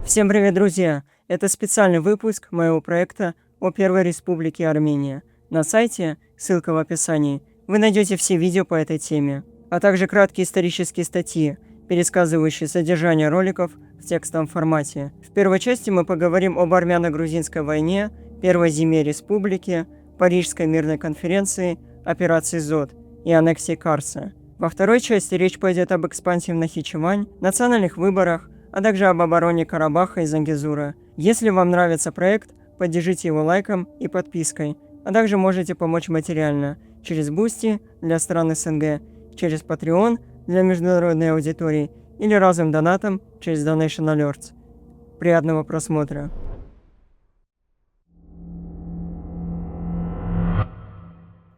Всем привет, друзья! Это специальный выпуск моего проекта о Первой Республике Армения. На сайте, ссылка в описании, вы найдете все видео по этой теме, а также краткие исторические статьи, пересказывающие содержание роликов в текстовом формате. В первой части мы поговорим об армяно-грузинской войне, Первой зиме республики, Парижской мирной конференции, операции ЗОД и аннексии Карса. Во второй части речь пойдет об экспансии в Нахичевань, национальных выборах, а также об обороне Карабаха и Зангезура. Если вам нравится проект, поддержите его лайком и подпиской, а также можете помочь материально через Boosty для стран СНГ, через Patreon для международной аудитории или разовым донатом через Donation Alerts. Приятного просмотра!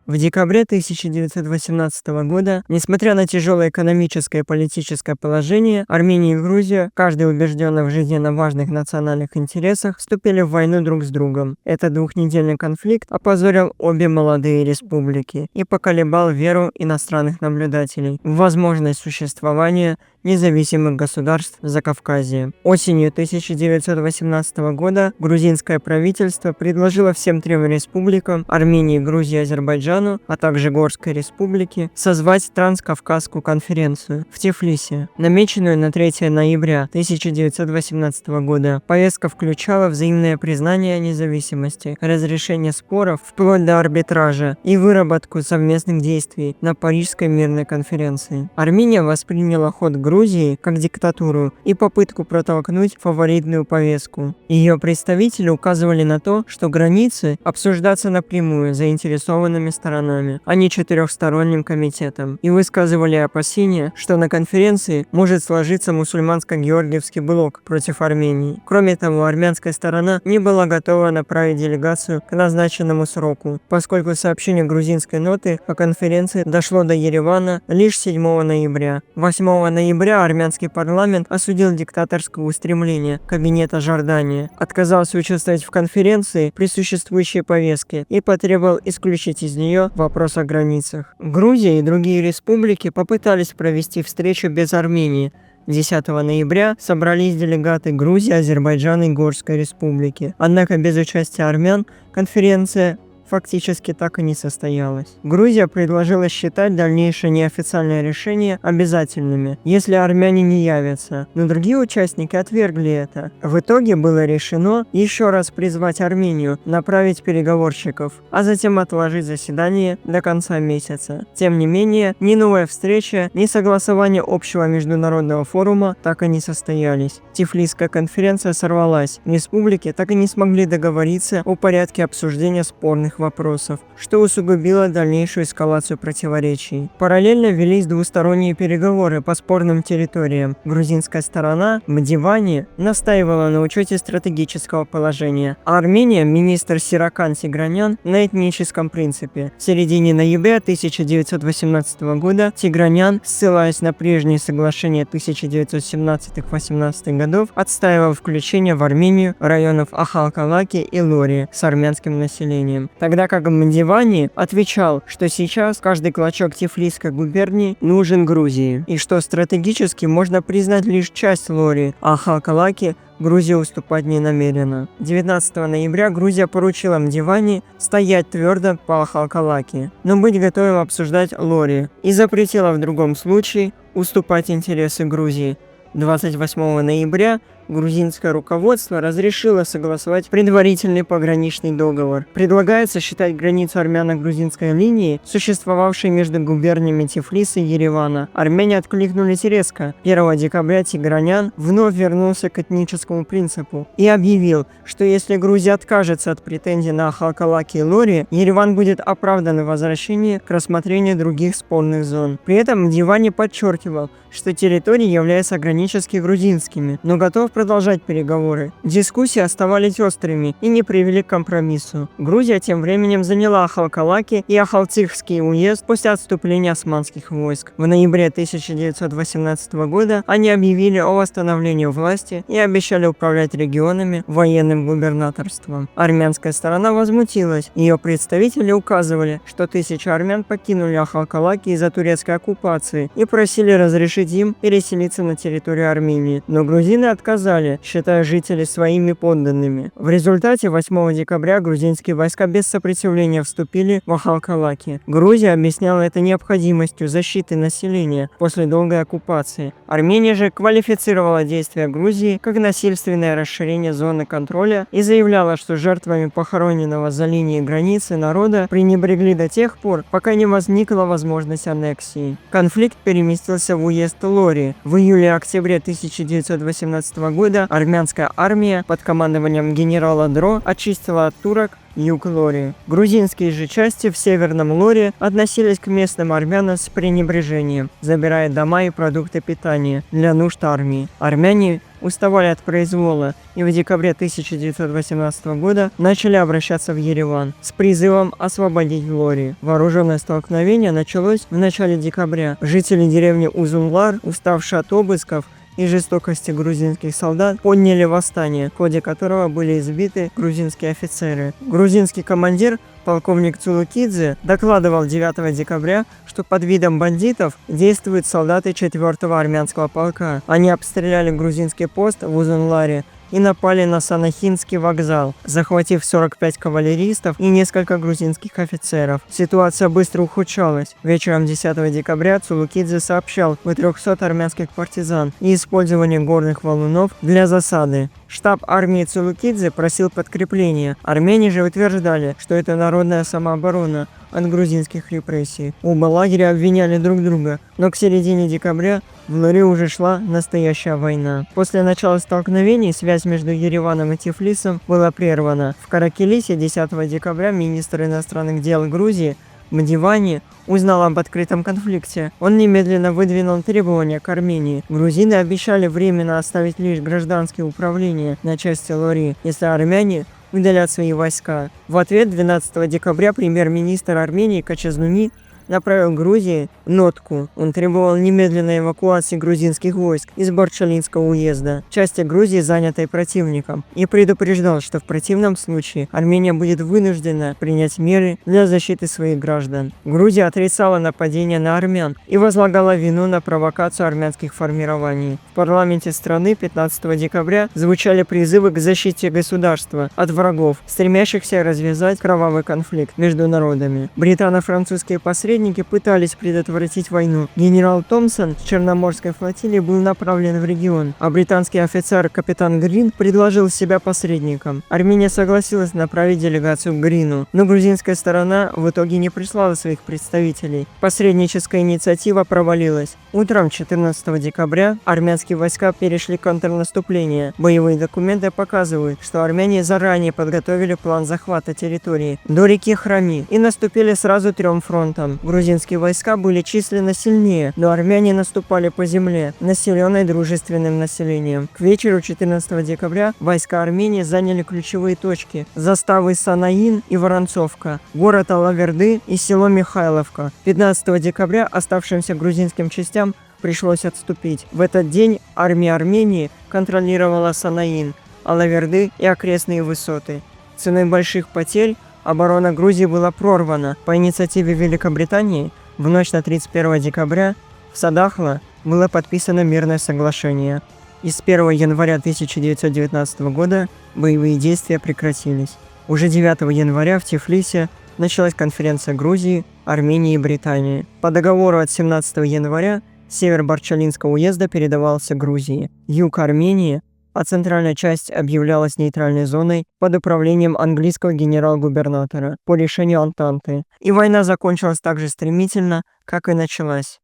В декабре 1918 года, несмотря на тяжелое экономическое и политическое положение, Армения и Грузия, каждый убежденный в жизненно важных национальных интересах, вступили в войну друг с другом. Этот двухнедельный конфликт опозорил обе молодые республики и поколебал веру иностранных наблюдателей в возможность существования независимых государств в Закавказье. Осенью 1918 года грузинское правительство предложило всем трем республикам Армении, Грузии и Азербайджану, а также Горской республике, созвать Транскавказскую конференцию в Тифлисе, намеченную на 3 ноября 1918 года. Повестка включала взаимное признание независимости, разрешение споров вплоть до арбитража и выработку совместных действий на Парижской мирной конференции. Армения восприняла ход Грузии как диктатуру и попытку протолкнуть фаворитную повестку. Ее представители указывали на то, что границы обсуждаться напрямую заинтересованными сторонами, а не четырехсторонним комитетом, и высказывали опасения, что на конференции может сложиться мусульманско-георгиевский блок против Армении. Кроме того, армянская сторона не была готова направить делегацию к назначенному сроку, поскольку сообщение грузинской ноты о конференции дошло до Еревана лишь 7 ноября. 8 ноября армянский парламент осудил диктаторское устремление кабинета Жордания, отказался участвовать в конференции при существующей повестке и потребовал исключить из нее вопрос о границах. Грузия и другие республики попытались провести встречу без Армении. 10 ноября собрались делегаты Грузии, Азербайджана и Горской республики. Однако без участия армян конференция фактически так и не состоялась. Грузия предложила считать дальнейшее неофициальное решение обязательными, если армяне не явятся, но другие участники отвергли это. В итоге было решено еще раз призвать Армению направить переговорщиков, а затем отложить заседание до конца месяца. Тем не менее, ни новая встреча, ни согласование общего международного форума так и не состоялись. Тифлисская конференция сорвалась, республики так и не смогли договориться о порядке обсуждения спорных вопросов, что усугубило дальнейшую эскалацию противоречий. Параллельно велись двусторонние переговоры по спорным территориям. Грузинская сторона, Мдивани, настаивала на учете стратегического положения, а Армения, министр Сиракан Тигранян, на этническом принципе. В середине ноября 1918 года Тигранян, ссылаясь на прежние соглашения 1917-18 годов, отстаивал включение в Армению районов Ахалкалаки и Лори с армянским населением. Тогда как Мдивани отвечал, что сейчас каждый клочок Тифлисской губернии нужен Грузии, и что стратегически можно признать лишь часть Лори, а Ахалкалаки Грузия уступать не намерена. 19 ноября Грузия поручила Мдивани стоять твердо по Ахалкалаки, но быть готовым обсуждать Лори, и запретила в другом случае уступать интересы Грузии. 28 ноября грузинское руководство разрешило согласовать предварительный пограничный договор. Предлагается считать границу армяно-грузинской линии, существовавшей между губерниями Тифлиса и Еревана. Армяне откликнулись резко. 1 декабря Тигранян вновь вернулся к этническому принципу и объявил, что если Грузия откажется от претензий на Ахалкалаки и Лори, Ереван будет оправдан в возвращении к рассмотрению других спорных зон. При этом Мдивани подчеркивал, что территории являются гранически грузинскими, но готов продолжать переговоры. Дискуссии оставались острыми и не привели к компромиссу. Грузия тем временем заняла Ахалкалаки и Ахалтихский уезд после отступления османских войск. В ноябре 1918 года они объявили о восстановлении власти и обещали управлять регионами военным губернаторством. Армянская сторона возмутилась. Ее представители указывали, что тысячи армян покинули Ахалкалаки из-за турецкой оккупации и просили разрешить им переселиться на территорию Армении. Но грузины отказались отказали, считая жителей своими подданными. В результате 8 декабря грузинские войска без сопротивления вступили в Ахалкалаки. Грузия объясняла это необходимостью защиты населения после долгой оккупации. Армения же квалифицировала действия Грузии как насильственное расширение зоны контроля и заявляла, что жертвами похороненного за линией границы народа пренебрегли до тех пор, пока не возникла возможность аннексии. Конфликт переместился в уезд Лори. В июле-октябре 1918 года армянская армия под командованием генерала Дро очистила от турок юг Лори. Грузинские же части в северном Лори относились к местным армянам с пренебрежением, забирая дома и продукты питания для нужд армии. Армяне уставали от произвола и в декабре 1918 года начали обращаться в Ереван с призывом освободить Лори. Вооруженное столкновение началось в начале декабря. Жители деревни Узунлар, уставшие от обысков и жестокости грузинских солдат, подняли восстание, в ходе которого были избиты грузинские офицеры. Грузинский командир, полковник Цулукидзе, докладывал 9 декабря, что под видом бандитов действуют солдаты 4-го армянского полка. Они обстреляли грузинский пост в Узунларе и напали на Санахинский вокзал, захватив 45 кавалеристов и несколько грузинских офицеров. Ситуация быстро ухудшалась. Вечером 10 декабря Цулукидзе сообщал о 300 армянских партизан и использовании горных валунов для засады. Штаб армии Цулукидзе просил подкрепления. Армяне же утверждали, что это народная самооборона от грузинских репрессий. Оба лагеря обвиняли друг друга, но к середине декабря в Лори уже шла настоящая война. После начала столкновений связь между Ереваном и Тифлисом была прервана. В Каракелисе 10 декабря министр иностранных дел Грузии Мдивани узнал об открытом конфликте. Он немедленно выдвинул требования к Армении. Грузины обещали временно оставить лишь гражданское управление на части Лори, если армяне удалят свои войска. В ответ 12 декабря премьер-министр Армении Качазнуни направил Грузии нотку. Он требовал немедленной эвакуации грузинских войск из Барчалинского уезда, части Грузии, занятой противником, и предупреждал, что в противном случае Армения будет вынуждена принять меры для защиты своих граждан. Грузия отрицала нападение на армян и возлагала вину на провокацию армянских формирований. В парламенте страны 15 декабря звучали призывы к защите государства от врагов, стремящихся развязать кровавый конфликт между народами. Британо-французские посредники пытались предотвратить войну. Генерал Томпсон с Черноморской флотилии был направлен в регион, а британский офицер капитан Грин предложил себя посредником. Армения согласилась направить делегацию к Грину, но грузинская сторона в итоге не прислала своих представителей. Посредническая инициатива провалилась. Утром 14 декабря армянские войска перешли к контрнаступлению. Боевые документы показывают, что армяне заранее подготовили план захвата территории до реки Храми и наступили сразу 3 фронтам. Грузинские войска были численно сильнее, но армяне наступали по земле, населенной дружественным населением. К вечеру 14 декабря войска Армении заняли ключевые точки: заставы Санаин и Воронцовка, город Алаверды и село Михайловка. 15 декабря оставшимся грузинским частям пришлось отступить. В этот день армия Армении контролировала Санаин, Алаверды и окрестные высоты. Ценой больших потерь оборона Грузии была прорвана. По инициативе Великобритании в ночь на 31 декабря в Садахла было подписано мирное соглашение. И с 1 января 1919 года боевые действия прекратились. Уже 9 января в Тифлисе началась конференция Грузии, Армении и Британии. По договору от 17 января север Барчалинского уезда передавался Грузии, юг Армении, а центральная часть объявлялась нейтральной зоной под управлением английского генерал-губернатора по решению Антанты. И война закончилась так же стремительно, как и началась.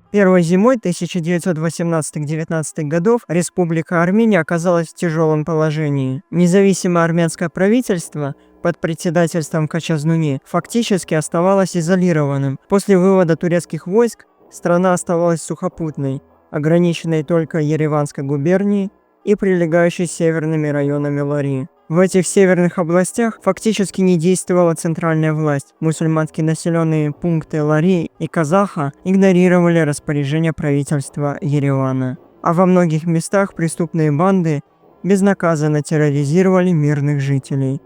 Первой зимой 1918-19 годов Республика Армения оказалась в тяжелом положении. Независимое армянское правительство под председательством Качазнуни фактически оставалось изолированным. После вывода турецких войск страна оставалась сухопутной, ограниченной только Ереванской губернией и прилегающей северными районами Лори. В этих северных областях фактически не действовала центральная власть. Мусульманские населенные пункты Лори и Казаха игнорировали распоряжения правительства Еревана. А во многих местах преступные банды безнаказанно терроризировали мирных жителей.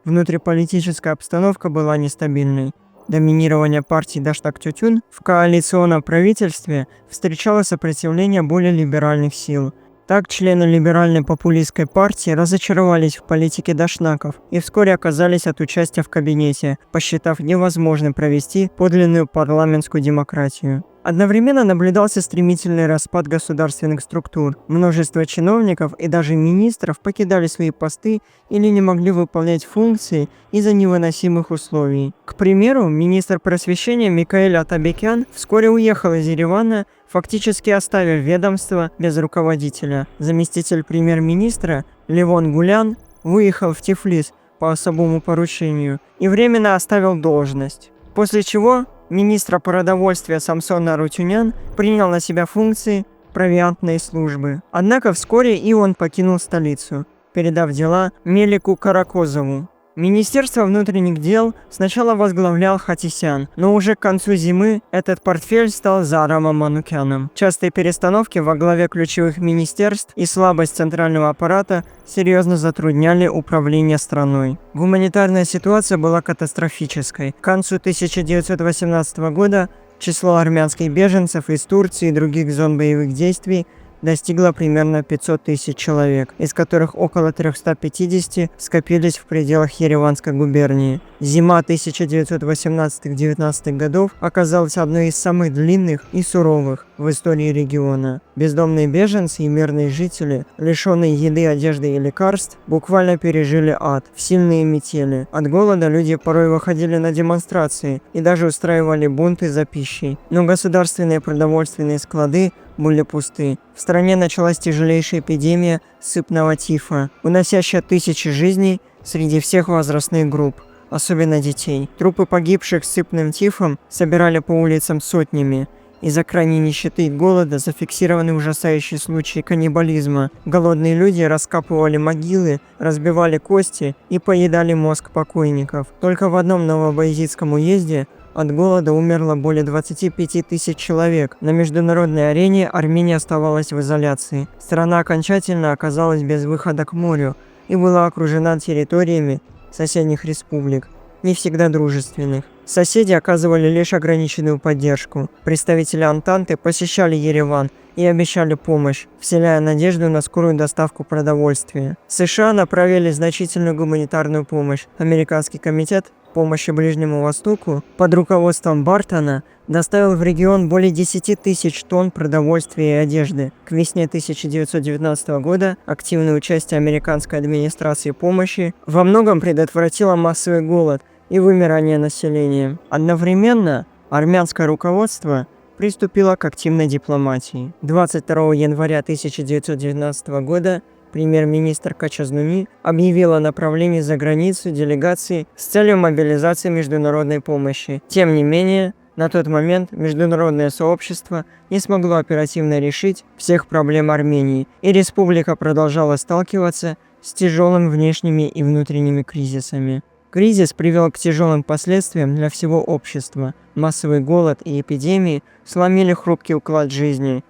Внутриполитическая обстановка была нестабильной. доминирования партии Даштак-Тютюн в коалиционном правительстве встречало сопротивление более либеральных сил. Так, члены либеральной популистской партии разочаровались в политике дашнаков и вскоре оказались от участия в кабинете, посчитав невозможным провести подлинную парламентскую демократию. Одновременно наблюдался стремительный распад государственных структур. Множество чиновников и даже министров покидали свои посты или не могли выполнять функции из-за невыносимых условий. К примеру, министр просвещения Микаэль Атабекян вскоре уехал из Еревана, фактически оставив ведомство без руководителя. Заместитель премьер-министра Левон Гулян выехал в Тифлис по особому поручению и временно оставил должность. После чего министра продовольствия Самсон Арутюнян принял на себя функции провиантной службы. Однако вскоре и он покинул столицу, передав дела Мелику Каракозову. Министерство внутренних дел сначала возглавлял Хатисян, но уже к концу зимы этот портфель стал за Арамом Манукяном. Частые перестановки во главе ключевых министерств и слабость центрального аппарата серьезно затрудняли управление страной. Гуманитарная ситуация была катастрофической. К концу 1918 года число армянских беженцев из Турции и других зон боевых действий достигла примерно 500 тысяч человек, из которых около 350 скопились в пределах Ереванской губернии. Зима 1918-19 годов оказалась одной из самых длинных и суровых в истории региона. Бездомные беженцы и мирные жители, лишенные еды, одежды и лекарств, буквально пережили ад в сильные метели. От голода люди порой выходили на демонстрации и даже устраивали бунты за пищей. Но государственные продовольственные склады были пусты. В стране началась тяжелейшая эпидемия сыпного тифа, уносящая тысячи жизней среди всех возрастных групп, особенно детей. Трупы погибших сыпным тифом собирали по улицам сотнями. Из-за крайней нищеты и голода зафиксированы ужасающие случаи каннибализма. Голодные люди раскапывали могилы, разбивали кости и поедали мозг покойников. Только в одном Новобаязидском уезде от голода умерло более 25 тысяч человек. На международной арене Армения оставалась в изоляции. Страна окончательно оказалась без выхода к морю и была окружена территориями соседних республик, не всегда дружественных. Соседи оказывали лишь ограниченную поддержку. Представители Антанты посещали Ереван и обещали помощь, вселяя надежду на скорую доставку продовольствия. США направили значительную гуманитарную помощь. Американский комитет помощи Ближнему Востоку под руководством Бартона доставил в регион более 10 тысяч тонн продовольствия и одежды. К весне 1919 года активное участие американской администрации помощи во многом предотвратило массовый голод и вымирание населения. Одновременно армянское руководство приступило к активной дипломатии. 22 января 1919 года премьер-министр Качазнуми объявил о направлении за границу делегации с целью мобилизации международной помощи. Тем не менее, на тот момент международное сообщество не смогло оперативно решить всех проблем Армении, и республика продолжала сталкиваться с тяжелыми внешними и внутренними кризисами. Кризис привел к тяжелым последствиям для всего общества. Массовый голод и эпидемии сломили хрупкий уклад жизни.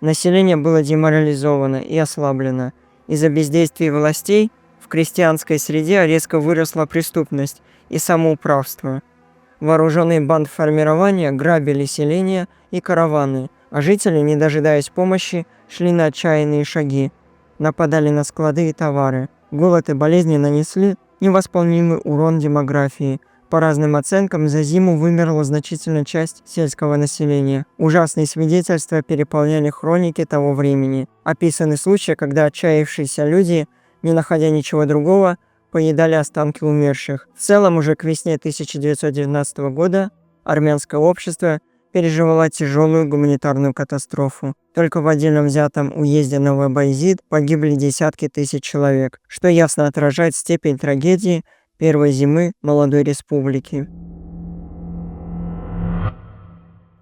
Население было деморализовано и ослаблено. Из-за бездействия властей в крестьянской среде резко выросла преступность и самоуправство. Вооруженные бандформирования грабили селения и караваны, а жители, не дожидаясь помощи, шли на отчаянные шаги, нападали на склады и товары. Голод и болезни нанесли невосполнимый урон демографии. По разным оценкам, за зиму вымерла значительная часть сельского населения. Ужасные свидетельства переполняли хроники того времени. Описаны случаи, когда отчаявшиеся люди, не находя ничего другого, поедали останки умерших. В целом, уже к весне 1919 года армянское общество переживало тяжелую гуманитарную катастрофу. Только в отдельно взятом уезде Новобаязид погибли десятки тысяч человек, что ясно отражает степень трагедии первой зимы молодой республики.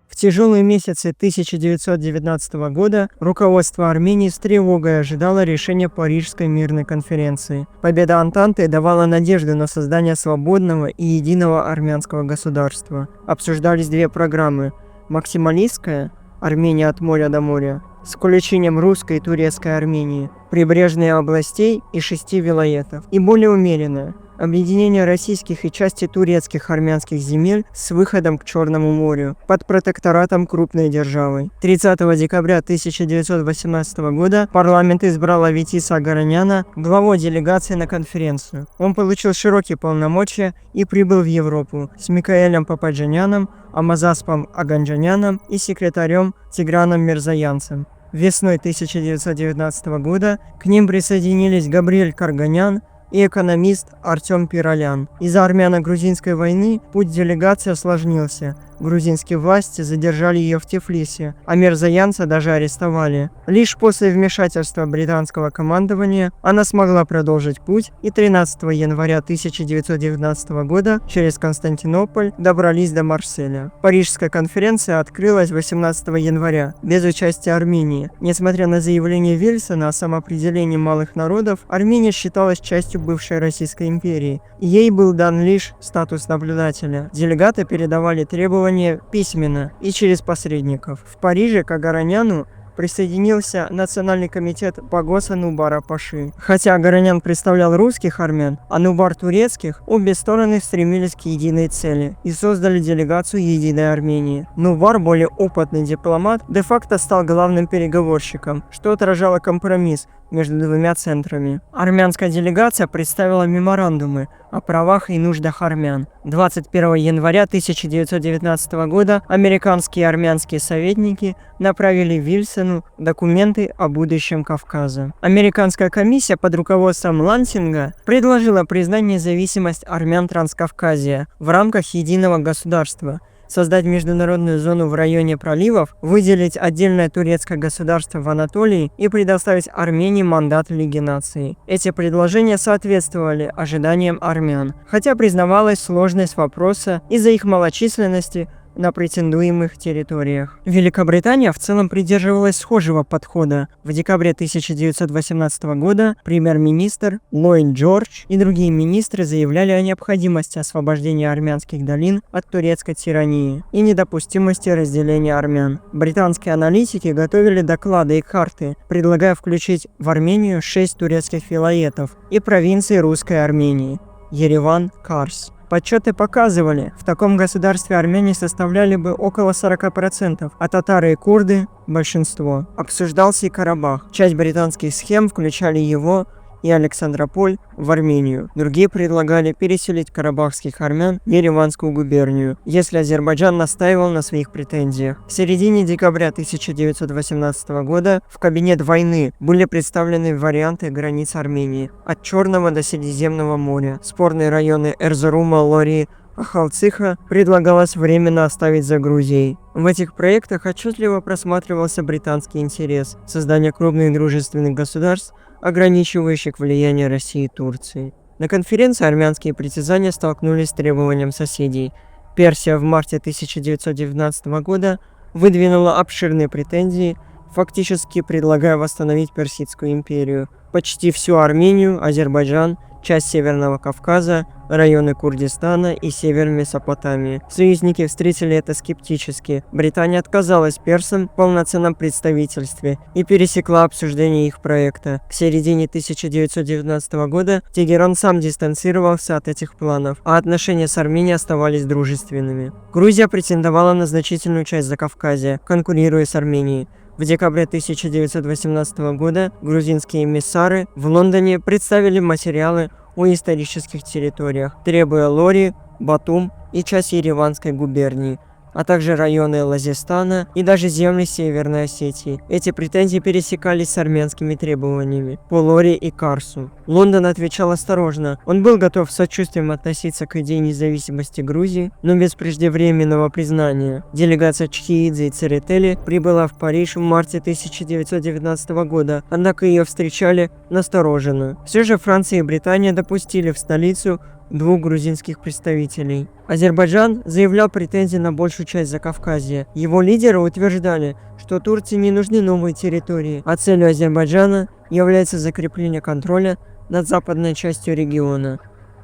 В тяжелые месяцы 1919 года руководство Армении с тревогой ожидало решения Парижской мирной конференции. Победа Антанты давала надежду на создание свободного и единого армянского государства. Обсуждались две программы: максималистская «Армения от моря до моря» с включением русской и турецкой Армении, прибрежных областей и 6 вилаетов, и более умеренная объединение российских и части турецких армянских земель с выходом к Черному морю под протекторатом крупной державы. 30 декабря 1918 года парламент избрал Аветиса Агараняна главой делегации на конференцию. Он получил широкие полномочия и прибыл в Европу с Микаэлем Пападжаняном, Амазаспом Аганджаняном и секретарем Тиграном Мирзаянцем. Весной 1919 года к ним присоединились Габриэль Карганян и экономист Артем Пиралян. Из-за армяно-грузинской войны путь делегации осложнился. Грузинские власти задержали ее в Тифлисе, а Мирзаянца даже арестовали. Лишь после вмешательства британского командования она смогла продолжить путь, и 13 января 1919 года через Константинополь добрались до Марселя. Парижская конференция открылась 18 января, без участия Армении. Несмотря на заявление Вильсона о самоопределении малых народов, Армения считалась частью бывшей Российской империи, и ей был дан лишь статус наблюдателя. Делегаты передавали требования письменно и через посредников. В Париже к Агараняну присоединился Национальный комитет Пагоса Нубара Паши. Хотя Агаранян представлял русских армян, а Нубар турецких, обе стороны стремились к единой цели и создали делегацию Единой Армении. Нубар, более опытный дипломат, де-факто стал главным переговорщиком, что отражало компромисс между двумя центрами. Армянская делегация представила меморандумы о правах и нуждах армян. 21 января 1919 года американские и армянские советники направили Вильсону документы о будущем Кавказа. Американская комиссия под руководством Лансинга предложила признать независимость армян Транскавказья в рамках единого государства, создать международную зону в районе проливов, выделить отдельное турецкое государство в Анатолии и предоставить Армении мандат Лиги наций. Эти предложения соответствовали ожиданиям армян, хотя признавалась сложность вопроса из-за их малочисленности на претендуемых территориях. Великобритания в целом придерживалась схожего подхода. В декабре 1918 года премьер-министр Ллойд Джордж и другие министры заявляли о необходимости освобождения армянских долин от турецкой тирании и недопустимости разделения армян. Британские аналитики готовили доклады и карты, предлагая включить в Армению 6 турецких вилаетов и провинции Русской Армении – Ереван, Карс. Подсчеты показывали, в таком государстве армяне составляли бы около 40%, а татары и курды – большинство. Обсуждался и Карабах. Часть британских схем включали его и Александрополь в Армению. Другие предлагали переселить карабахских армян в Ереванскую губернию, если Азербайджан настаивал на своих претензиях. В середине декабря 1918 года в кабинет войны были представлены варианты границ Армении от Черного до Средиземного моря. Спорные районы Эрзурума, Лори, Ахалциха предлагалось временно оставить за Грузией. В этих проектах отчетливо просматривался британский интерес – создание крупных дружественных государств, ограничивающих влияние России и Турции. На конференции армянские притязания столкнулись с требованием соседей. Персия в марте 1919 года выдвинула обширные претензии, фактически предлагая восстановить Персидскую империю, почти всю Армению, Азербайджан, часть Северного Кавказа, районы Курдистана и север Месопотамии. Союзники встретили это скептически. Британия отказалась персам в полноценном представительстве и пересекла обсуждение их проекта. К середине 1919 года Тегеран сам дистанцировался от этих планов, а отношения с Арменией оставались дружественными. Грузия претендовала на значительную часть Закавказья, конкурируя с Арменией. В декабре 1918 года грузинские эмиссары в Лондоне представили материалы о исторических территориях, требуя Лори, Батум и часть Ереванской губернии, а также районы Лазистана и даже земли Северной Осетии. Эти претензии пересекались с армянскими требованиями по Лори и Карсу. Лондон отвечал осторожно. Он был готов с сочувствием относиться к идее независимости Грузии, но без преждевременного признания. Делегация Чхиидзе и Церетели прибыла в Париж в марте 1919 года, однако ее встречали настороженно. Все же Франция и Британия допустили в столицу двух грузинских представителей. Азербайджан заявлял претензии на большую часть Закавказья. Его лидеры утверждали, что Турции не нужны новые территории, а целью Азербайджана является закрепление контроля над западной частью региона.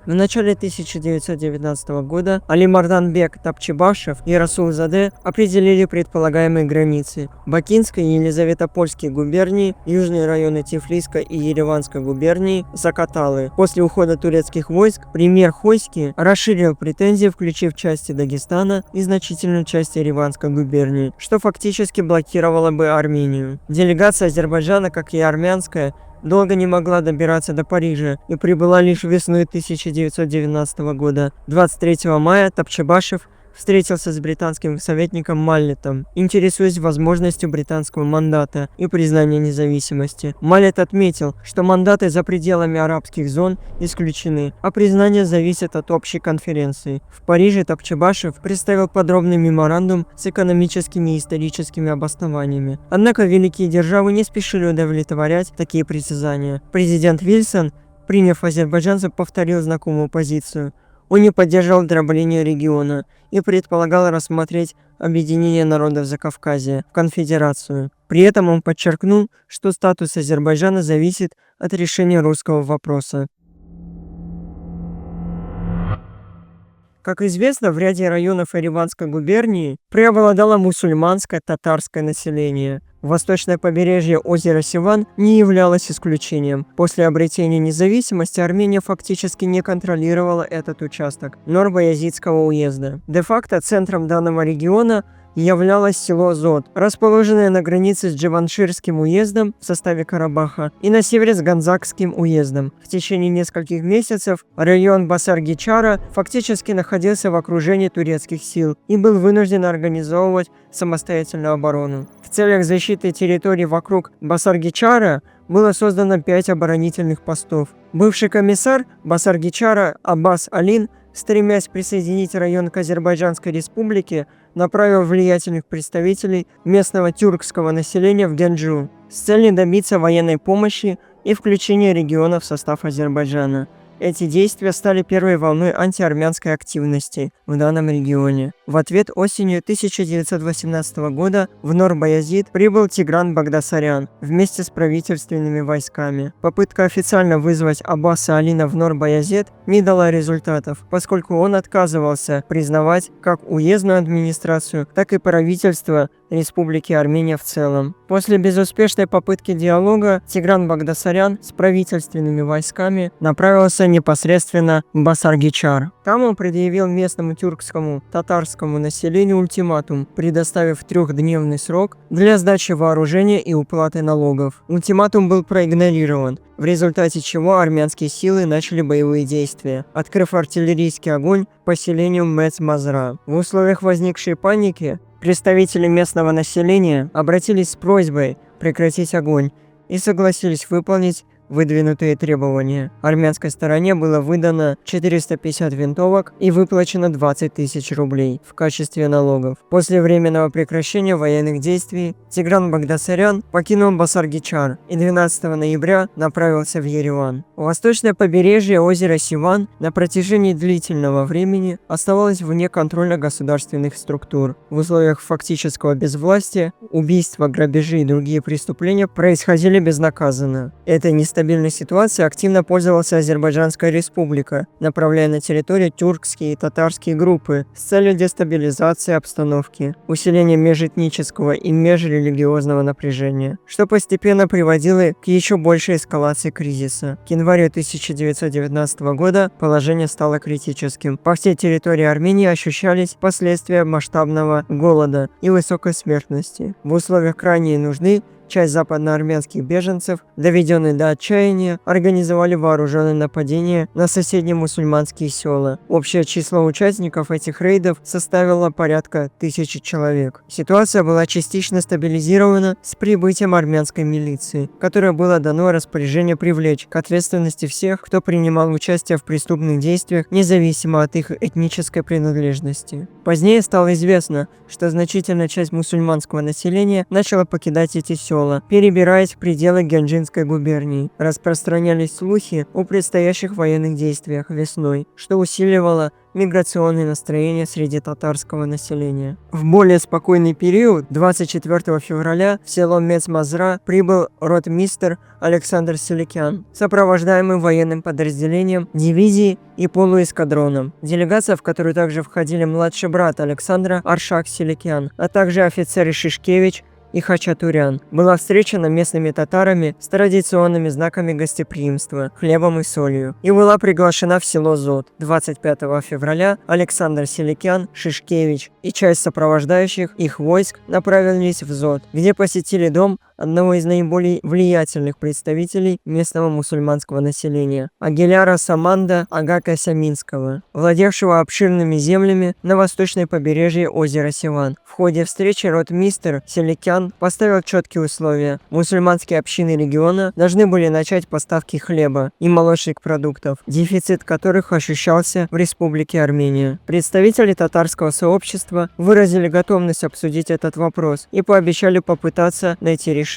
В начале 1919 года Алимарданбек Топчебашев и Расул-Заде определили предполагаемые границы Бакинской и Елизаветопольской губернии, южные районы Тифлиска и Ереванской губернии, Закаталы. После ухода турецких войск премьер Хойский расширил претензии, включив части Дагестана и значительную часть Ереванской губернии, что фактически блокировало бы Армению. Делегация Азербайджана, как и армянская, долго не могла добираться до Парижа и прибыла лишь весной 1919 года. 23 мая Топчебашев встретился с британским советником Маллетом, интересуясь возможностью британского мандата и признания независимости. Маллет отметил, что мандаты за пределами арабских зон исключены, а признание зависит от общей конференции. В Париже Топчебашев представил подробный меморандум с экономическими и историческими обоснованиями. Однако великие державы не спешили удовлетворять такие притязания. Президент Вильсон, приняв азербайджанцев, повторил знакомую позицию. Он не поддержал дробление региона и предполагал рассмотреть объединение народов Закавказья в конфедерацию. При этом он подчеркнул, что статус Азербайджана зависит от решения русского вопроса. Как известно, в ряде районов Ереванской губернии преобладало мусульманское татарское население. Восточное побережье озера Севан не являлось исключением. После обретения независимости Армения фактически не контролировала этот участок Нор-Баязитского уезда. Де-факто центром данного региона являлось село Зод, расположенное на границе с Дживанширским уездом в составе Карабаха и на севере с Ганзакским уездом. В течение нескольких месяцев район Басаргичара фактически находился в окружении турецких сил и был вынужден организовывать самостоятельную оборону. В целях защиты территорий вокруг Басаргичара было создано 5 оборонительных постов. Бывший комиссар Басаргичара Аббас Алин, стремясь присоединить район к Азербайджанской республике, направил влиятельных представителей местного тюркского населения в Генджу с целью добиться военной помощи и включения региона в состав Азербайджана. Эти действия стали первой волной антиармянской активности в данном регионе. В ответ осенью 1918 года в Нор-Баязит прибыл Тигран Багдасарян вместе с правительственными войсками. Попытка официально вызвать Аббаса Алина в Нор-Баязит не дала результатов, поскольку он отказывался признавать как уездную администрацию, так и правительство Республики Армения в целом. После безуспешной попытки диалога Тигран Багдасарян с правительственными войсками направился непосредственно в Басаргичар. Там он предъявил местному тюркскому татарскому населению ультиматум, предоставив 3-дневный срок для сдачи вооружения и уплаты налогов. Ультиматум был проигнорирован, в результате чего армянские силы начали боевые действия, открыв артиллерийский огонь по селению Мец-Мазра. В условиях возникшей паники представители местного населения обратились с просьбой прекратить огонь и согласились выполнить выдвинутые требования. Армянской стороне было выдано 450 винтовок и выплачено 20 тысяч рублей в качестве налогов. После временного прекращения военных действий Тигран Багдасарян покинул Басаргичар и 12 ноября направился в Ереван. Восточное побережье озера Севан на протяжении длительного времени оставалось вне контроля государственных структур. В условиях фактического безвластия убийства, грабежи и другие преступления происходили безнаказанно. Это нестабильной ситуацией активно пользовалась Азербайджанская республика, направляя на территорию тюркские и татарские группы с целью дестабилизации обстановки, усиления межэтнического и межрелигиозного напряжения, что постепенно приводило к еще большей эскалации кризиса. К январю 1919 года положение стало критическим. По всей территории Армении ощущались последствия масштабного голода и высокой смертности. В условиях крайней нужды часть западноармянских беженцев, доведенные до отчаяния, организовали вооруженные нападения на соседние мусульманские села. Общее число участников этих рейдов составило порядка 1000 человек. Ситуация была частично стабилизирована с прибытием армянской милиции, которой было дано распоряжение привлечь к ответственности всех, кто принимал участие в преступных действиях, независимо от их этнической принадлежности. Позднее стало известно, что значительная часть мусульманского населения начала покидать эти села, перебираясь в пределы Гянджинской губернии. Распространялись слухи о предстоящих военных действиях весной, что усиливало миграционные настроения среди татарского населения. В более спокойный период, 24 февраля, в село Мецмазра прибыл ротмистр Александр Селикян, сопровождаемый военным подразделением, дивизией и полуэскадроном. Делегация, в которую также входили младший брат Александра Аршак Селикян, а также офицеры Шишкевич и Хачатурян, была встречена местными татарами с традиционными знаками гостеприимства, хлебом и солью, и была приглашена в село Зод. 25 февраля Александр Селикян, Шишкевич и часть сопровождающих их войск направились в Зод, где посетили дом одного из наиболее влиятельных представителей местного мусульманского населения, Агиляра Саманда ага Касяминского, владевшего обширными землями на восточной побережье озера Севан. В ходе встречи ротмистр Селикян поставил четкие условия. Мусульманские общины региона должны были начать поставки хлеба и молочных продуктов, дефицит которых ощущался в Республике Армения. Представители татарского сообщества выразили готовность обсудить этот вопрос и пообещали попытаться найти решение.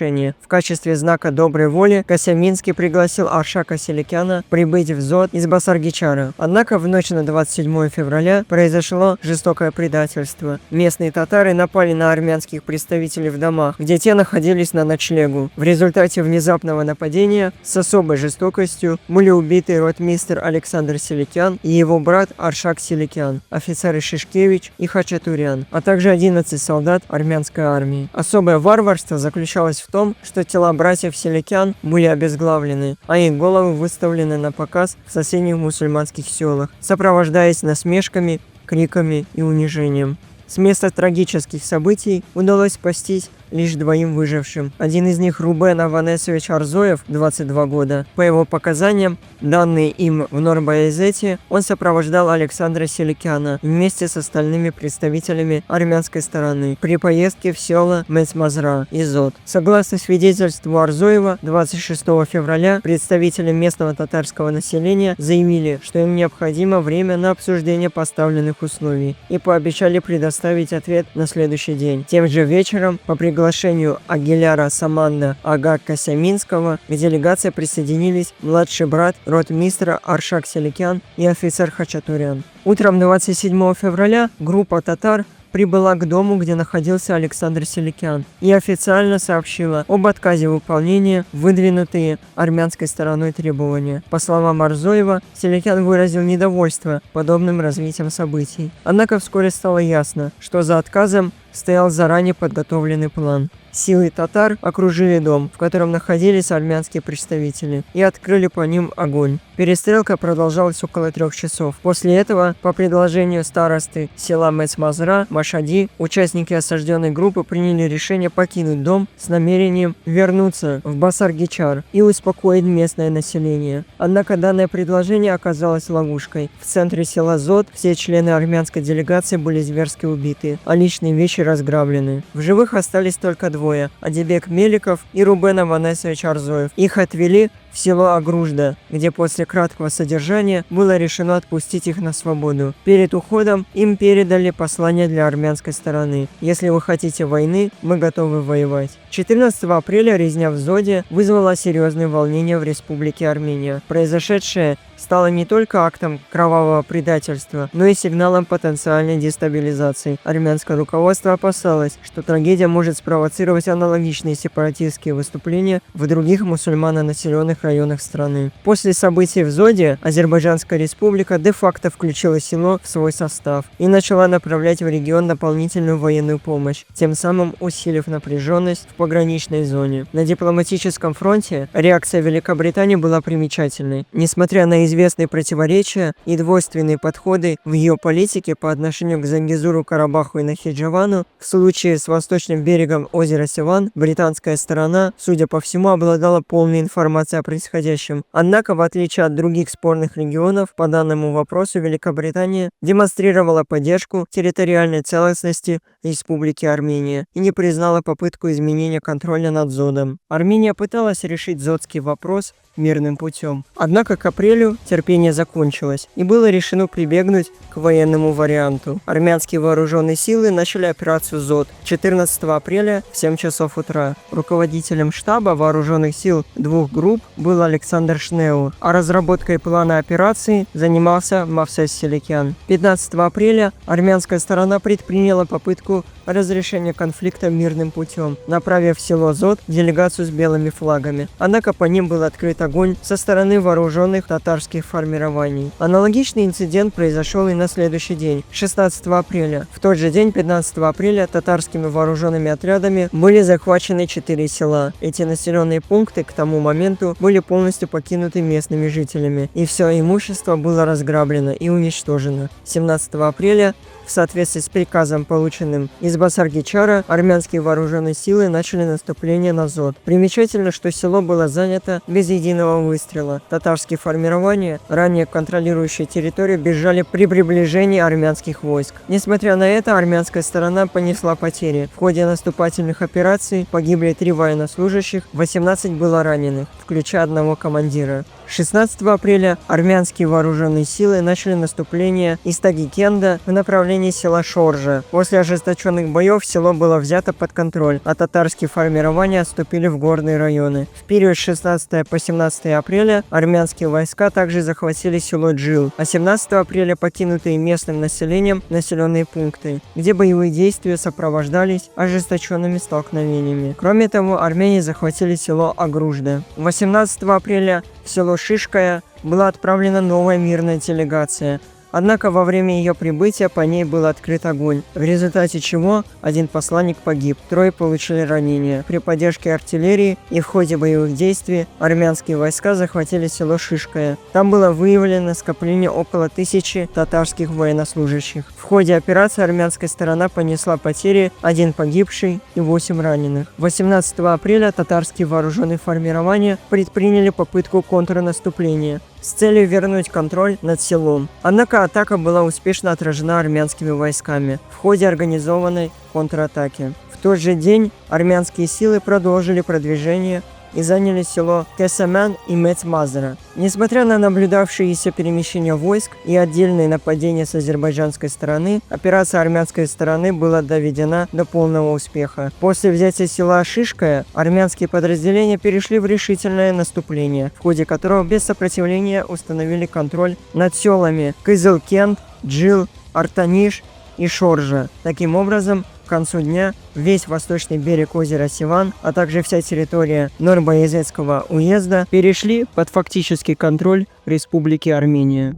В качестве знака доброй воли Касяминский пригласил Аршака Селикяна прибыть в Зод из Басаргичара. Однако в ночь на 27 февраля произошло жестокое предательство. Местные татары напали на армянских представителей в домах, где те находились на ночлегу. В результате внезапного нападения с особой жестокостью были убиты ротмистр Александр Селикян и его брат Аршак Селикян, офицеры Шишкевич и Хачатурян, а также 11 солдат армянской армии. Особое варварство заключалось в том, что тела братьев Селикян были обезглавлены, а их головы выставлены на показ в соседних мусульманских селах, сопровождаясь насмешками, криками и унижением. С места трагических событий удалось спастись лишь двоим выжившим. Один из них Рубен Аванесович Арзоев, 22 года. По его показаниям, данные им в Нор-Баязете, он сопровождал Александра Селикяна вместе с остальными представителями армянской стороны при поездке в села Мецмазра и Зод. Согласно свидетельству Арзоева, 26 февраля представители местного татарского населения заявили, что им необходимо время на обсуждение поставленных условий и пообещали предоставить ответ на следующий день. Тем же вечером, по приглашению Агиляра Саманда ага Касяминского, к делегации присоединились младший брат ротмистра Аршак Селикян и офицер Хачатурян. Утром 27 февраля группа татар прибыла к дому, где находился Александр Селикян, и официально сообщила об отказе выполнения выдвинутые армянской стороной требования. По словам Арзоева, Селикян выразил недовольство подобным развитием событий. Однако вскоре стало ясно, что за отказом стоял заранее подготовленный план. Силы татар окружили дом, в котором находились армянские представители, и открыли по ним огонь. Перестрелка продолжалась около 3 часов. После этого, по предложению старосты села Мецмазра Машади, участники осажденной группы приняли решение покинуть дом с намерением вернуться в Басаргичар и успокоить местное население. Однако данное предложение оказалось ловушкой. В центре села Зод все члены армянской делегации были зверски убиты, а личные вещи разграблены. В живых остались только двое – Адибек Меликов и Рубен Аванесович Арзоев. Их отвели в село Агружда, где после краткого содержания было решено отпустить их на свободу. Перед уходом им передали послание для армянской стороны: «Если вы хотите войны, мы готовы воевать». 14 апреля резня в Зоде вызвала серьезные волнения в Республике Армения. Произошедшее стало не только актом кровавого предательства, но и сигналом потенциальной дестабилизации. Армянское руководство опасалось, что трагедия может спровоцировать аналогичные сепаратистские выступления в других мусульманонаселенных районах страны. После событий в Зоде Азербайджанская республика де-факто включила село в свой состав и начала направлять в регион дополнительную военную помощь, тем самым усилив напряженность в пограничной зоне. На дипломатическом фронте реакция Великобритании была примечательной. Несмотря на известные противоречия и двойственные подходы в ее политике по отношению к Зангезуру, Карабаху и Нахичевану, в случае с восточным берегом озера Севан британская сторона, судя по всему, обладала полной информацией о происходящем. Однако, в отличие от других спорных регионов, по данному вопросу Великобритания демонстрировала поддержку территориальной целостности Республики Армения и не признала попытку изменения контроля над Зодом. Армения пыталась решить зодский вопрос мирным путем. Однако к апрелю терпение закончилось, и было решено прибегнуть к военному варианту. Армянские вооруженные силы начали операцию ЗОД 14 апреля в 7 часов утра. Руководителем штаба вооруженных сил двух групп был Александр Шнеур, а разработкой плана операции занимался Мавсес Селекян. 15 апреля армянская сторона предприняла попытку разрешения конфликта мирным путем, направив в село Зод делегацию с белыми флагами. Однако по ним был открыт огонь со стороны вооруженных татарских формирований. Аналогичный инцидент произошел и на следующий день, 16 апреля. В тот же день, 15 апреля, татарскими вооруженными отрядами были захвачены 4 села. Эти населенные пункты к тому моменту были полностью покинуты местными жителями, и все имущество было разграблено и уничтожено. 17 апреля, в соответствии с приказом, полученным из Басаргичара, армянские вооруженные силы начали наступление на Зод. Примечательно, что село было занято без единого выстрела. Татарские формирования, ранее контролирующие территорию, бежали при приближении армянских войск. Несмотря на это, армянская сторона понесла потери. В ходе наступательных операций погибли 3 военнослужащих, 18 было раненых, включая одного командира. 16 апреля армянские вооруженные силы начали наступление из Тагикенда в направлении села Шоржа. После ожесточенных боев село было взято под контроль, а татарские формирования отступили в горные районы. В период с 16 по 17 апреля армянские войска также захватили село Джил, а 17 апреля покинутые местным населением населенные пункты, где боевые действия сопровождались ожесточенными столкновениями. Кроме того, армяне захватили село Агружда. 18 апреля в село Шишкая была отправлена новая мирная делегация. Однако во время ее прибытия по ней был открыт огонь, в результате чего один посланник погиб, 3 получили ранения. При поддержке артиллерии и в ходе боевых действий армянские войска захватили село Шишкая. Там было выявлено скопление около 1000 татарских военнослужащих. В ходе операции армянская сторона понесла потери, 1 погибший и 8 раненых. 18 апреля татарские вооруженные формирования предприняли попытку контрнаступления с целью вернуть контроль над селом. Однако атака была успешно отражена армянскими войсками в ходе организованной контратаки. В тот же день армянские силы продолжили продвижение и заняли село Кесамен и Мецмазра. Несмотря на наблюдавшиеся перемещения войск и отдельные нападения с азербайджанской стороны, операция армянской стороны была доведена до полного успеха. После взятия села Шишкая армянские подразделения перешли в решительное наступление, в ходе которого без сопротивления установили контроль над селами Кызылкент, Джил, Артаниш и Шоржа. Таким образом, к концу дня весь восточный берег озера Сиван, а также вся территория Норбоязетского уезда перешли под фактический контроль Республики Армения.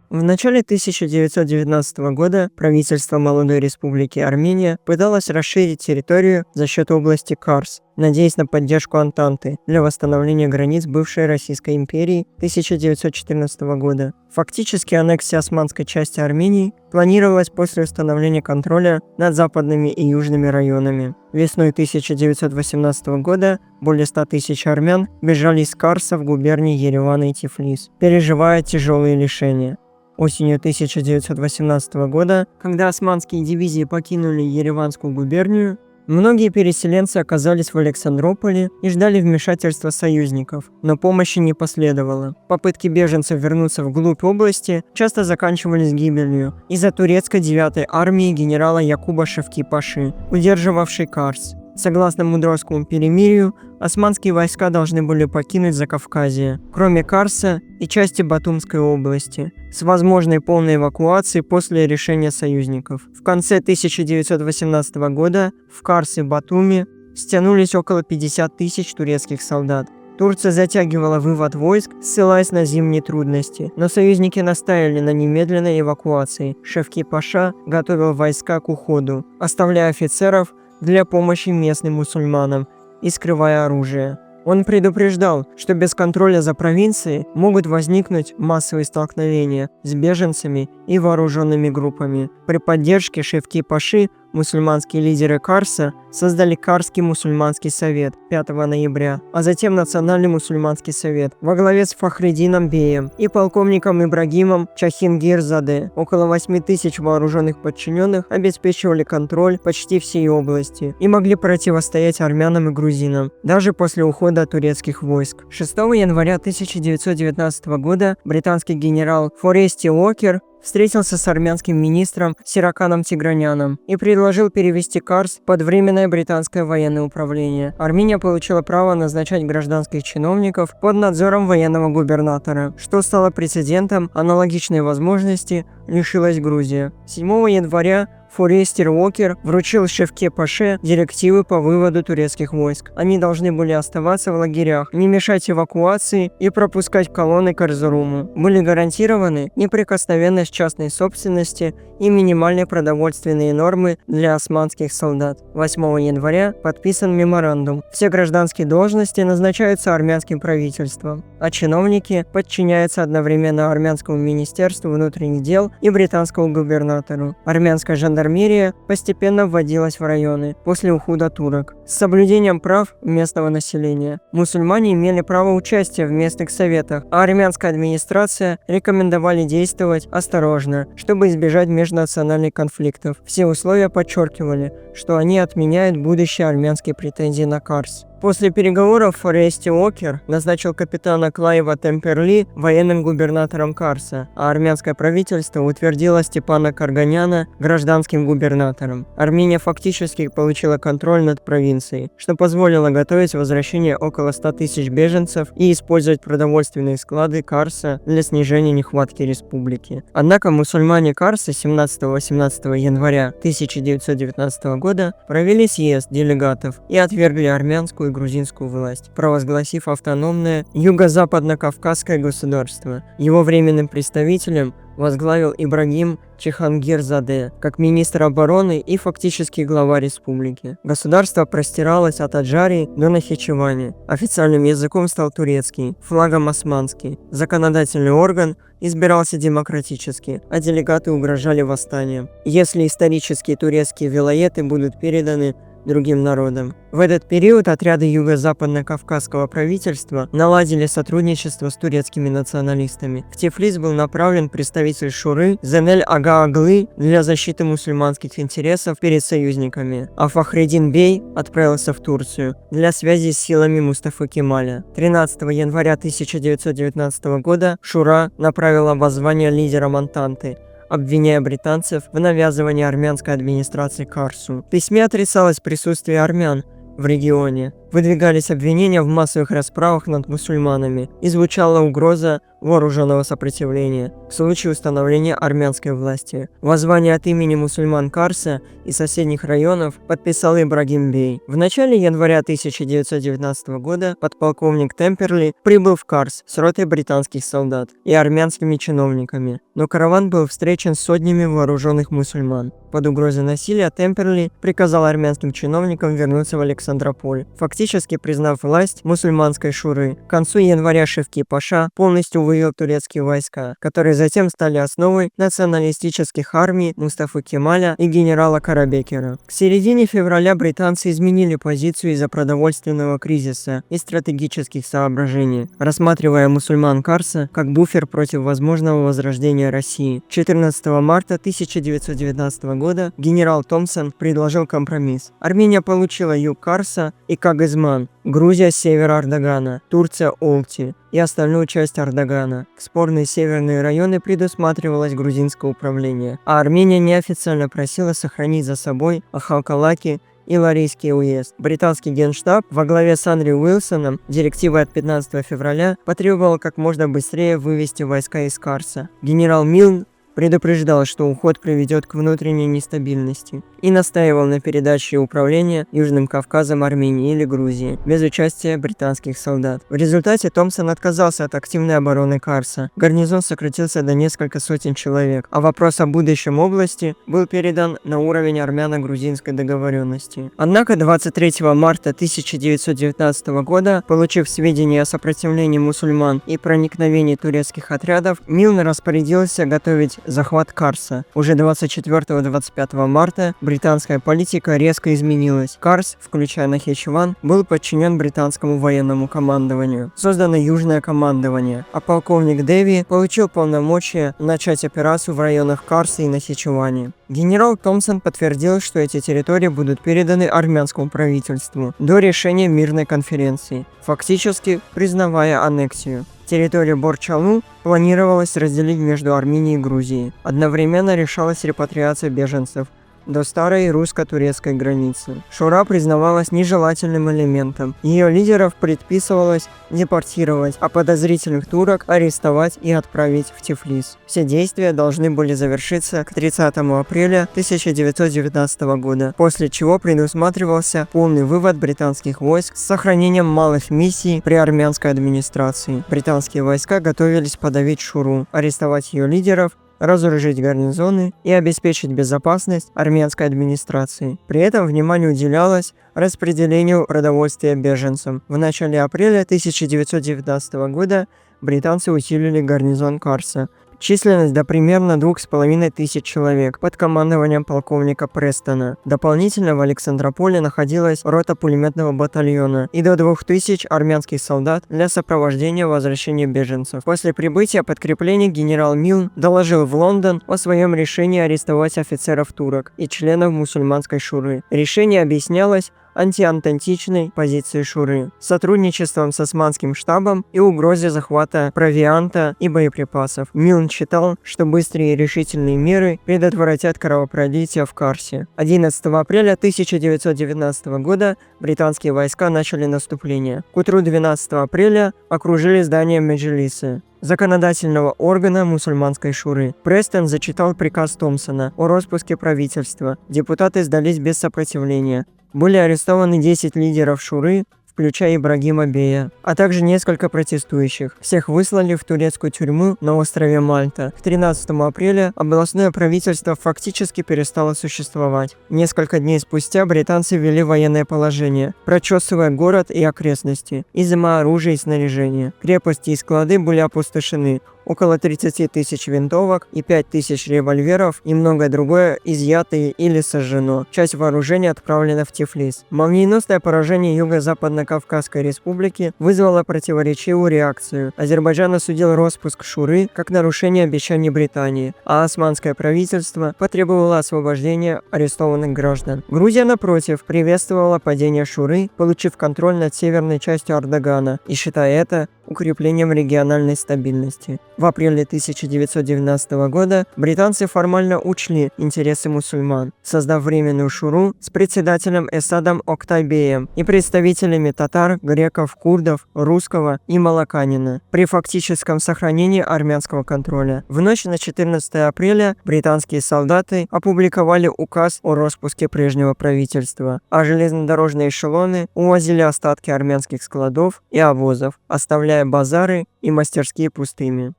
В начале 1919 года правительство молодой республики Армения пыталось расширить территорию за счет области Карс, надеясь на поддержку Антанты для восстановления границ бывшей Российской империи 1914 года. Фактически аннексия османской части Армении планировалась после установления контроля над западными и южными районами. Весной 1918 года более 100 тысяч армян бежали из Карса в губернии Ереван и Тифлис, переживая тяжелые лишения. Осенью 1918 года, когда османские дивизии покинули Ереванскую губернию, многие переселенцы оказались в Александрополе и ждали вмешательства союзников, но помощи не последовало. Попытки беженцев вернуться вглубь области часто заканчивались гибелью из-за турецкой 9-й армии генерала Якуба Шевки-Паши, удерживавшей Карс. Согласно Мудровскому перемирию, османские войска должны были покинуть Закавказье, кроме Карса и части Батумской области, с возможной полной эвакуацией после решения союзников. В конце 1918 года в Карс и Батуми стянулись около 50 тысяч турецких солдат. Турция затягивала вывод войск, ссылаясь на зимние трудности, но союзники настаивали на немедленной эвакуации. Шевки-Паша готовил войска к уходу, оставляя офицеров для помощи местным мусульманам и скрывая оружие. Он предупреждал, что без контроля за провинцией могут возникнуть массовые столкновения с беженцами и вооруженными группами. При поддержке Шевки-Паши Мусульманские лидеры Карса создали Карский мусульманский совет 5 ноября, а затем Национальный мусульманский совет во главе с Фахреддином Беем и полковником Ибрагимом Чахингир-Заде. Около 8 тысяч вооруженных подчиненных обеспечивали контроль почти всей области и могли противостоять армянам и грузинам, даже после ухода турецких войск. 6 января 1919 года британский генерал Форести Уокер встретился с армянским министром Сераканом Тиграняном и предложил перевести Карс под Временное британское военное управление. Армения получила право назначать гражданских чиновников под надзором военного губернатора, что стало прецедентом. Аналогичной возможности лишилась Грузия. 7 января Форестер Уокер вручил Шевке Паше директивы по выводу турецких войск. Они должны были оставаться в лагерях, не мешать эвакуации и пропускать колонны к Эрзуруму. Были гарантированы неприкосновенность частной собственности и минимальные продовольственные нормы для османских солдат. 8 января подписан меморандум. Все гражданские должности назначаются армянским правительством, а чиновники подчиняются одновременно армянскому министерству внутренних дел и британскому губернатору. Армянская жандармерия постепенно вводилась в районы после ухода турок с соблюдением прав местного населения. Мусульмане имели право участия в местных советах, а армянская администрация рекомендовали действовать осторожно, чтобы избежать межнациональных конфликтов. Все условия подчеркивали, что они отменяют будущие армянские претензии на Карс. После переговоров Форести Уокер назначил капитана Клайва Темперли военным губернатором Карса, а армянское правительство утвердило Степана Карганяна гражданским губернатором. Армения фактически получила контроль над провинцией, что позволило готовить возвращение около 100 тысяч беженцев и использовать продовольственные склады Карса для снижения нехватки республики. Однако мусульмане Карса 17-18 января 1919 года провели съезд делегатов и отвергли армянскую и грузинскую власть, провозгласив автономное Юго-Западно-Кавказское государство. Его временным представителем возглавил Ибрагим Чахингир-Заде как министр обороны и фактически глава республики. Государство простиралось от Аджарии до Нахичевани. Официальным языком стал турецкий, флагом османский. Законодательный орган избирался демократически, а делегаты угрожали восстанием, если исторические турецкие вилаеты будут переданы другим народам. В этот период отряды Юго-Западно-Кавказского правительства наладили сотрудничество с турецкими националистами. В Тифлис был направлен представитель Шуры Зенель Ага Аглы для защиты мусульманских интересов перед союзниками, а Фахреддин Бей отправился в Турцию для связи с силами Мустафы Кемаля. 13 января 1919 года Шура направила воззвание лидерам Антанты, обвиняя британцев в навязывании армянской администрации Карсу. В письме отрицалось присутствие армян в регионе, выдвигались обвинения в массовых расправах над мусульманами и звучала угроза вооруженного сопротивления в случае установления армянской власти. Воззвание от имени мусульман Карса и соседних районов подписал Ибрагим Бей. В начале января 1919 года подполковник Темперли прибыл в Карс с ротой британских солдат и армянскими чиновниками, но караван был встречен сотнями вооруженных мусульман. Под угрозой насилия Темперли приказал армянским чиновникам вернуться в Александрополь, фактически признав власть мусульманской Шуры. К концу января Шевки Паша полностью вывел турецкие войска, которые затем стали основой националистических армий Мустафы Кемаля и генерала Карабекера. К середине февраля британцы изменили позицию из-за продовольственного кризиса и стратегических соображений, рассматривая мусульман Карса как буфер против возможного возрождения России. 14 марта 1919 года генерал Томпсон предложил компромисс. Армения получила юг Карса и Кагызман, Грузия с севера Ардагана, Турция Олти и остальную часть Ардагана. В спорные северные районы предусматривалось грузинское управление, а Армения неофициально просила сохранить за собой Ахалкалаки и Ларийский уезд. Британский генштаб во главе с Андрю Уилсоном директивой от 15 февраля потребовал как можно быстрее вывести войска из Карса. Генерал Милн предупреждал, что уход приведет к внутренней нестабильности и настаивал на передаче управления Южным Кавказом Армении или Грузии без участия британских солдат. В результате Томпсон отказался от активной обороны Карса. Гарнизон сократился до нескольких сотен человек, а вопрос о будущем области был передан на уровень армяно-грузинской договоренности. Однако 23 марта 1919 года, получив сведения о сопротивлении мусульман и проникновении турецких отрядов, Милн распорядился готовить захват Карса. Уже 24-25 марта британская политика резко изменилась. Карс, включая Нахичеван, был подчинен британскому военному командованию. Создано Южное командование, а полковник Дэви получил полномочия начать операцию в районах Карса и Нахичеване. Генерал Томпсон подтвердил, что эти территории будут переданы армянскому правительству до решения мирной конференции, фактически признавая аннексию. Территорию Борчалу планировалось разделить между Арменией и Грузией. Одновременно решалась репатриация беженцев до старой русско-турецкой границы. Шура признавалась нежелательным элементом. Ее лидеров предписывалось депортировать, а подозрительных турок арестовать и отправить в Тифлис. Все действия должны были завершиться к 30 апреля 1919 года, после чего предусматривался полный вывод британских войск с сохранением малых миссий при армянской администрации. Британские войска готовились подавить Шуру, арестовать ее лидеров, разоружить гарнизоны и обеспечить безопасность армянской администрации. При этом внимание уделялось распределению продовольствия беженцам. В начале апреля 1919 года британцы усилили гарнизон Карса. Численность до примерно 2500 человек под командованием полковника Престона. Дополнительно в Александрополе находилась рота пулеметного батальона и до 2000 армянских солдат для сопровождения возвращения беженцев. После прибытия подкреплений генерал Милн доложил в Лондон о своем решении арестовать офицеров турок и членов мусульманской шуры. Решение объяснялось антиантантичной позиции Шуры, сотрудничеством с османским штабом и угрозе захвата провианта и боеприпасов. Милн считал, что быстрые и решительные меры предотвратят кровопролитие в Карсе. 11 апреля 1919 года британские войска начали наступление. К утру 12 апреля окружили здание Меджлиса, законодательного органа мусульманской шуры. Престон зачитал приказ Томпсона о распуске правительства. Депутаты сдались без сопротивления. Были арестованы 10 лидеров шуры, включая Ибрагима Бея, а также несколько протестующих. Всех выслали в турецкую тюрьму на острове Мальта. К 13 апреля областное правительство фактически перестало существовать. Несколько дней спустя британцы ввели военное положение, прочесывая город и окрестности, изымая оружие и снаряжение. Крепости и склады были опустошены. Около 30 тысяч винтовок и 5000 револьверов и многое другое изъято или сожжено. Часть вооружения отправлена в Тифлис. Молниеносное поражение Юго-Западно-Кавказской республики вызвало противоречивую реакцию. Азербайджан осудил распуск Шуры как нарушение обещаний Британии, а османское правительство потребовало освобождения арестованных граждан. Грузия, напротив, приветствовала падение Шуры, получив контроль над северной частью Ардагана и считая это укреплением региональной стабильности. В апреле 1919 года британцы формально учли интересы мусульман, создав временную шуру с председателем Эсадом Октайбеем и представителями татар, греков, курдов, русского и молоканина при фактическом сохранении армянского контроля. В ночь на 14 апреля британские солдаты опубликовали указ о распуске прежнего правительства, а железнодорожные эшелоны увозили остатки армянских складов и обозов, оставляя базары и мастерские пустыми.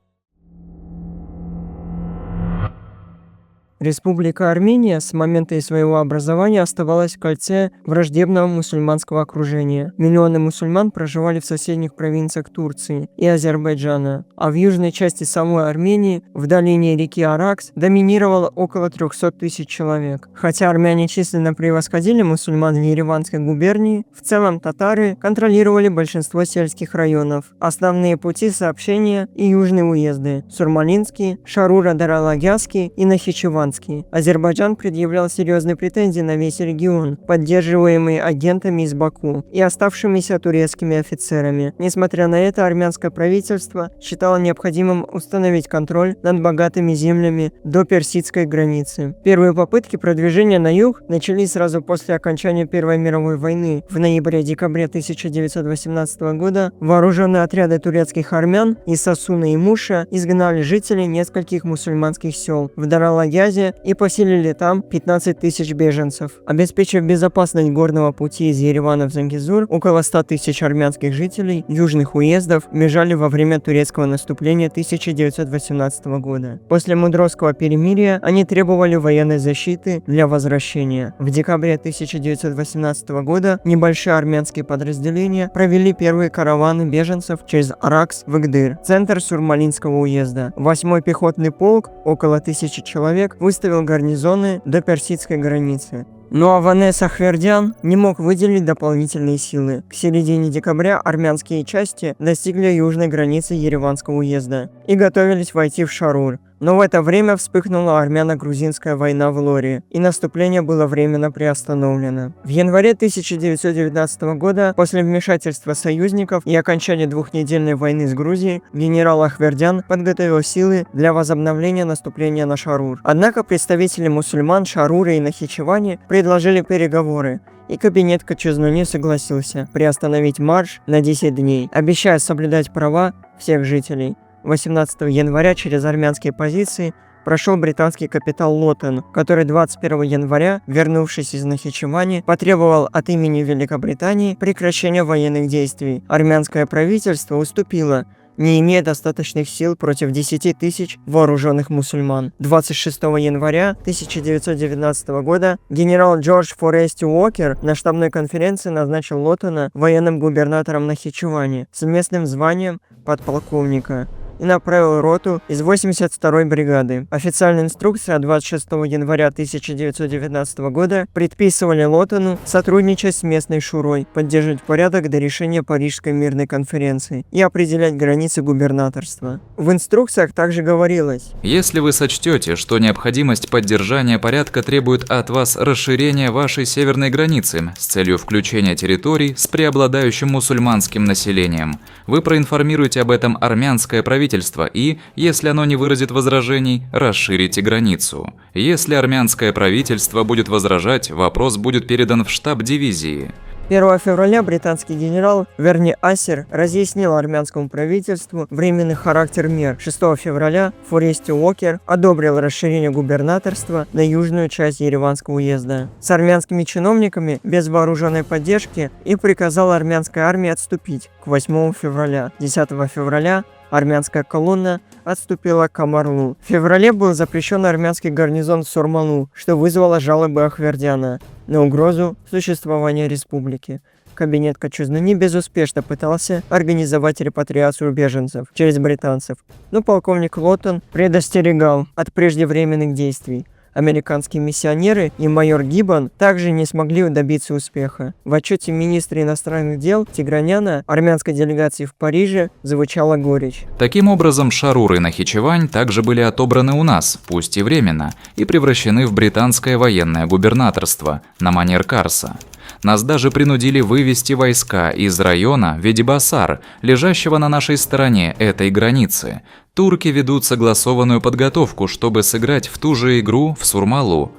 Республика Армения с момента своего образования оставалась в кольце враждебного мусульманского окружения. Миллионы мусульман проживали в соседних провинциях Турции и Азербайджана, а в южной части самой Армении, в долине реки Аракс, доминировало около 300 тысяч человек. Хотя армяне численно превосходили мусульман в Ереванской губернии, в целом татары контролировали большинство сельских районов, основные пути сообщения и южные уезды – Сурмалинский, Шарура-Даралагяский и Нахичеван. Азербайджан предъявлял серьезные претензии на весь регион, поддерживаемый агентами из Баку и оставшимися турецкими офицерами. Несмотря на это, армянское правительство считало необходимым установить контроль над богатыми землями до персидской границы. Первые попытки продвижения на юг начались сразу после окончания Первой мировой войны. В ноябре-декабре 1918 года вооруженные отряды турецких армян из Сасуна и Муша изгнали жителей нескольких мусульманских сел в Даралагязе, Кавказе и поселили там 15 тысяч беженцев. Обеспечив безопасность горного пути из Еревана в Зангезур, около 100 тысяч армянских жителей южных уездов бежали во время турецкого наступления 1918 года. После Мудровского перемирия они требовали военной защиты для возвращения. В декабре 1918 года небольшие армянские подразделения провели первые караваны беженцев через Аракс в Игдыр, центр Сурмалинского уезда. 8-й пехотный полк, около 1000 человек, выставил гарнизоны до персидской границы. Но Аванес Ахвердян не мог выделить дополнительные силы. К середине декабря армянские части достигли южной границы Ереванского уезда и готовились войти в Шарур. Но в это время вспыхнула армяно-грузинская война в Лории, и наступление было временно приостановлено. В январе 1919 года, после вмешательства союзников и окончания двухнедельной войны с Грузией, генерал Ахвердян подготовил силы для возобновления наступления на Шарур. Однако представители мусульман Шарура и Нахичевани предложили переговоры, и кабинет Кочезуни согласился приостановить марш на 10 дней, обещая соблюдать права всех жителей. 18 января через армянские позиции прошел британский капитан Лотен, который 21 января, вернувшись из Нахичевани, потребовал от имени Великобритании прекращения военных действий. Армянское правительство уступило, не имея достаточных сил против 10 тысяч вооруженных мусульман. 26 января 1919 года генерал Джордж Форести Уокер на штабной конференции назначил Лотена военным губернатором Нахичевани с местным званием подполковника и направил роту из 82-й бригады. Официальная инструкция от 26 января 1919 года предписывали Лотену сотрудничать с местной шурой, поддерживать порядок до решения Парижской мирной конференции и определять границы губернаторства. В инструкциях также говорилось: если вы сочтете, что необходимость поддержания порядка требует от вас расширения вашей северной границы с целью включения территорий с преобладающим мусульманским населением, вы проинформируете об этом армянское правительство и, если оно не выразит возражений, расширите границу. Если армянское правительство будет возражать, вопрос будет передан в штаб дивизии. 1 февраля британский генерал Верни Ассер разъяснил армянскому правительству временный характер мер. 6 февраля Форести Уокер одобрил расширение губернаторства на южную часть Ереванского уезда с армянскими чиновниками без вооруженной поддержки и приказал армянской армии отступить к 8 февраля. 10 февраля армянская колонна отступила к Камарлу. В феврале был запрещен армянский гарнизон в Сурмалу, что вызвало жалобы Ахвердяна на угрозу существования республики. Кабинет Кочезуни безуспешно пытался организовать репатриацию беженцев через британцев, но полковник Лотен предостерегал от преждевременных действий. Американские миссионеры и майор Гиббон также не смогли добиться успеха. В отчете министра иностранных дел Тиграняна армянской делегации в Париже звучала горечь. Таким образом, Шарур и Нахичевань также были отобраны у нас, пусть и временно, и превращены в британское военное губернаторство на манер Карса. Нас даже принудили вывести войска из района Ведибасар, лежащего на нашей стороне этой границы. Турки ведут согласованную подготовку, чтобы сыграть в ту же игру в Сурмалу.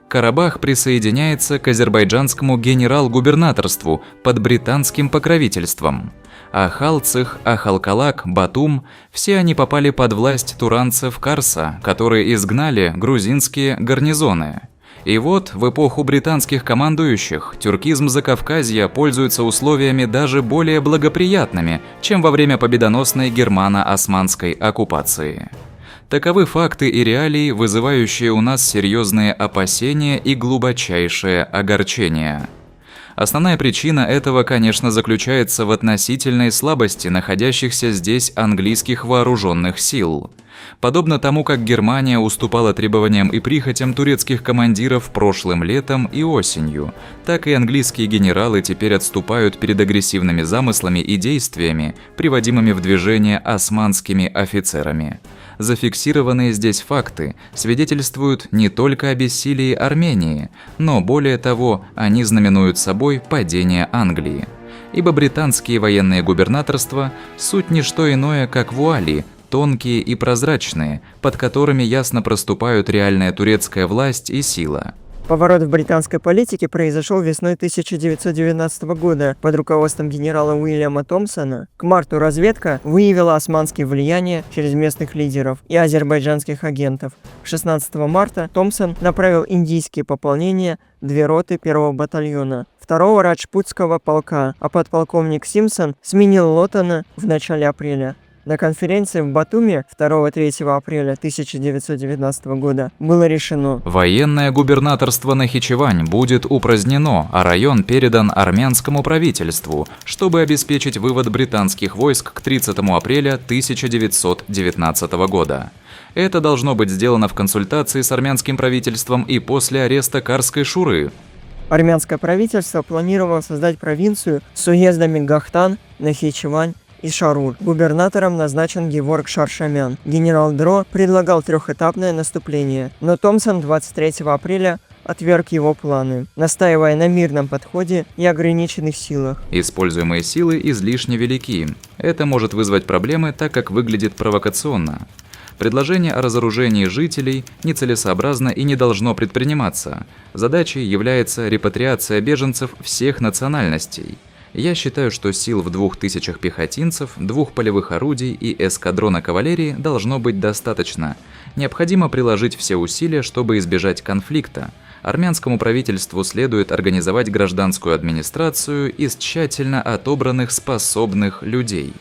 Карабах присоединяется к азербайджанскому генерал-губернаторству под британским покровительством. Ахалцих, Ахалкалак, Батум – все они попали под власть туранцев Карса, которые изгнали грузинские гарнизоны. И вот, в эпоху британских командующих, тюркизм Закавказья пользуется условиями даже более благоприятными, чем во время победоносной германо-османской оккупации. Таковы факты и реалии, вызывающие у нас серьезные опасения и глубочайшее огорчение. Основная причина этого, конечно, заключается в относительной слабости находящихся здесь английских вооруженных сил. Подобно тому, как Германия уступала требованиям и прихотям турецких командиров прошлым летом и осенью, так и английские генералы теперь отступают перед агрессивными замыслами и действиями, приводимыми в движение османскими офицерами. Зафиксированные здесь факты свидетельствуют не только о бессилии Армении, но более того, они знаменуют собой падение Англии. Ибо британские военные губернаторства – суть не что иное, как вуали, тонкие и прозрачные, под которыми ясно проступают реальная турецкая власть и сила. Поворот в британской политике произошел весной 1919 года под руководством генерала Уильяма Томпсона. К марту разведка выявила османские влияния через местных лидеров и азербайджанских агентов. 16 марта Томпсон направил индийские пополнения 2 роты 1-го батальона 2-го раджпутского полка, а подполковник Симпсон сменил Лотона в начале апреля. На конференции в Батуми 2-3 апреля 1919 года было решено: военное губернаторство Нахичевань будет упразднено, а район передан армянскому правительству, чтобы обеспечить вывод британских войск к 30 апреля 1919 года. Это должно быть сделано в консультации с армянским правительством и после ареста Карской шуры. Армянское правительство планировало создать провинцию с уездами Гахтан, Нахичевань и Шарур. Губернатором назначен Геворг Шаршамян. Генерал Дро предлагал трехэтапное наступление, но Томпсон 23 апреля отверг его планы, настаивая на мирном подходе и ограниченных силах. Используемые силы излишне велики. Это может вызвать проблемы, так как выглядит провокационно. Предложение о разоружении жителей нецелесообразно и не должно предприниматься. Задачей является репатриация беженцев всех национальностей. Я считаю, что сил в 2000 пехотинцев, 2 полевых орудий и эскадрона кавалерии должно быть достаточно. Необходимо приложить все усилия, чтобы избежать конфликта. Армянскому правительству следует организовать гражданскую администрацию из тщательно отобранных способных людей.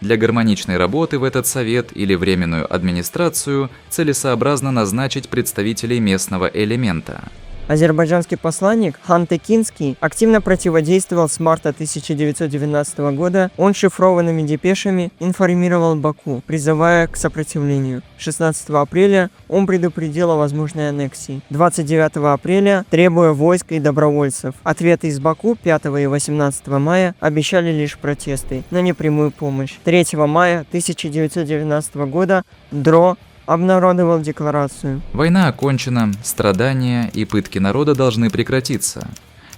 Для гармоничной работы в этот совет или временную администрацию целесообразно назначить представителей местного элемента. Азербайджанский посланник Хан Текинский активно противодействовал с марта 1919 года. Он шифрованными депешами информировал Баку, призывая к сопротивлению. 16 апреля он предупредил о возможной аннексии. 29 апреля требуя войск и добровольцев. Ответы из Баку 5 и 18 мая обещали лишь протесты, но не прямую помощь. 3 мая 1919 года Дро обнародовал декларацию. Война окончена, страдания и пытки народа должны прекратиться.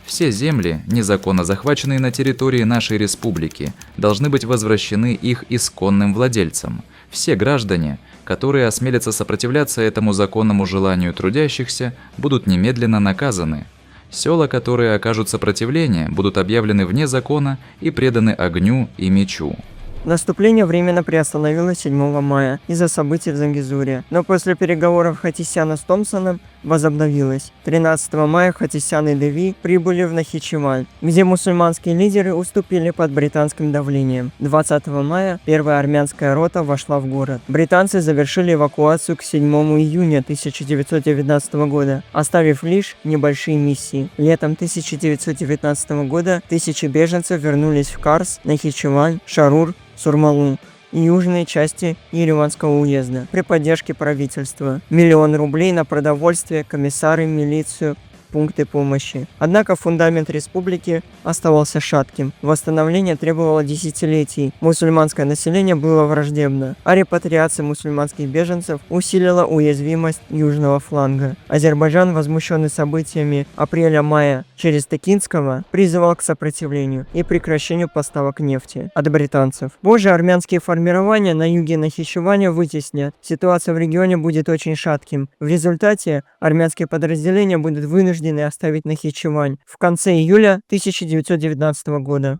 Все земли, незаконно захваченные на территории нашей республики, должны быть возвращены их исконным владельцам. Все граждане, которые осмелятся сопротивляться этому законному желанию трудящихся, будут немедленно наказаны. Села, которые окажут сопротивление, будут объявлены вне закона и преданы огню и мечу. Наступление временно приостановилось 7 мая из-за событий в Зангезуре, но после переговоров Хатисяна с Томпсоном возобновилось. 13 мая Хатисян и Деви прибыли в Нахичевань, где мусульманские лидеры уступили под британским давлением. 20 мая первая армянская рота вошла в город. Британцы завершили эвакуацию к 7 июня 1919 года, оставив лишь небольшие миссии. Летом 1919 года тысячи беженцев вернулись в Карс, Нахичевань, Шарур, Сурмалу и южной части Ереванского уезда при поддержке правительства. 1 000 000 рублей на продовольствие, комиссары, милицию, пункты помощи. Однако фундамент республики оставался шатким. Восстановление требовало десятилетий. Мусульманское население было враждебно, а репатриация мусульманских беженцев усилила уязвимость южного фланга. Азербайджан, возмущенный событиями апреля-мая через Текинского, призывал к сопротивлению и прекращению поставок нефти от британцев. Позже армянские формирования на юге Нахичевани вытеснят. Ситуация в регионе будет очень шатким. В результате армянские подразделения будут вынуждены оставить Нахичевань в конце июля 1919 года.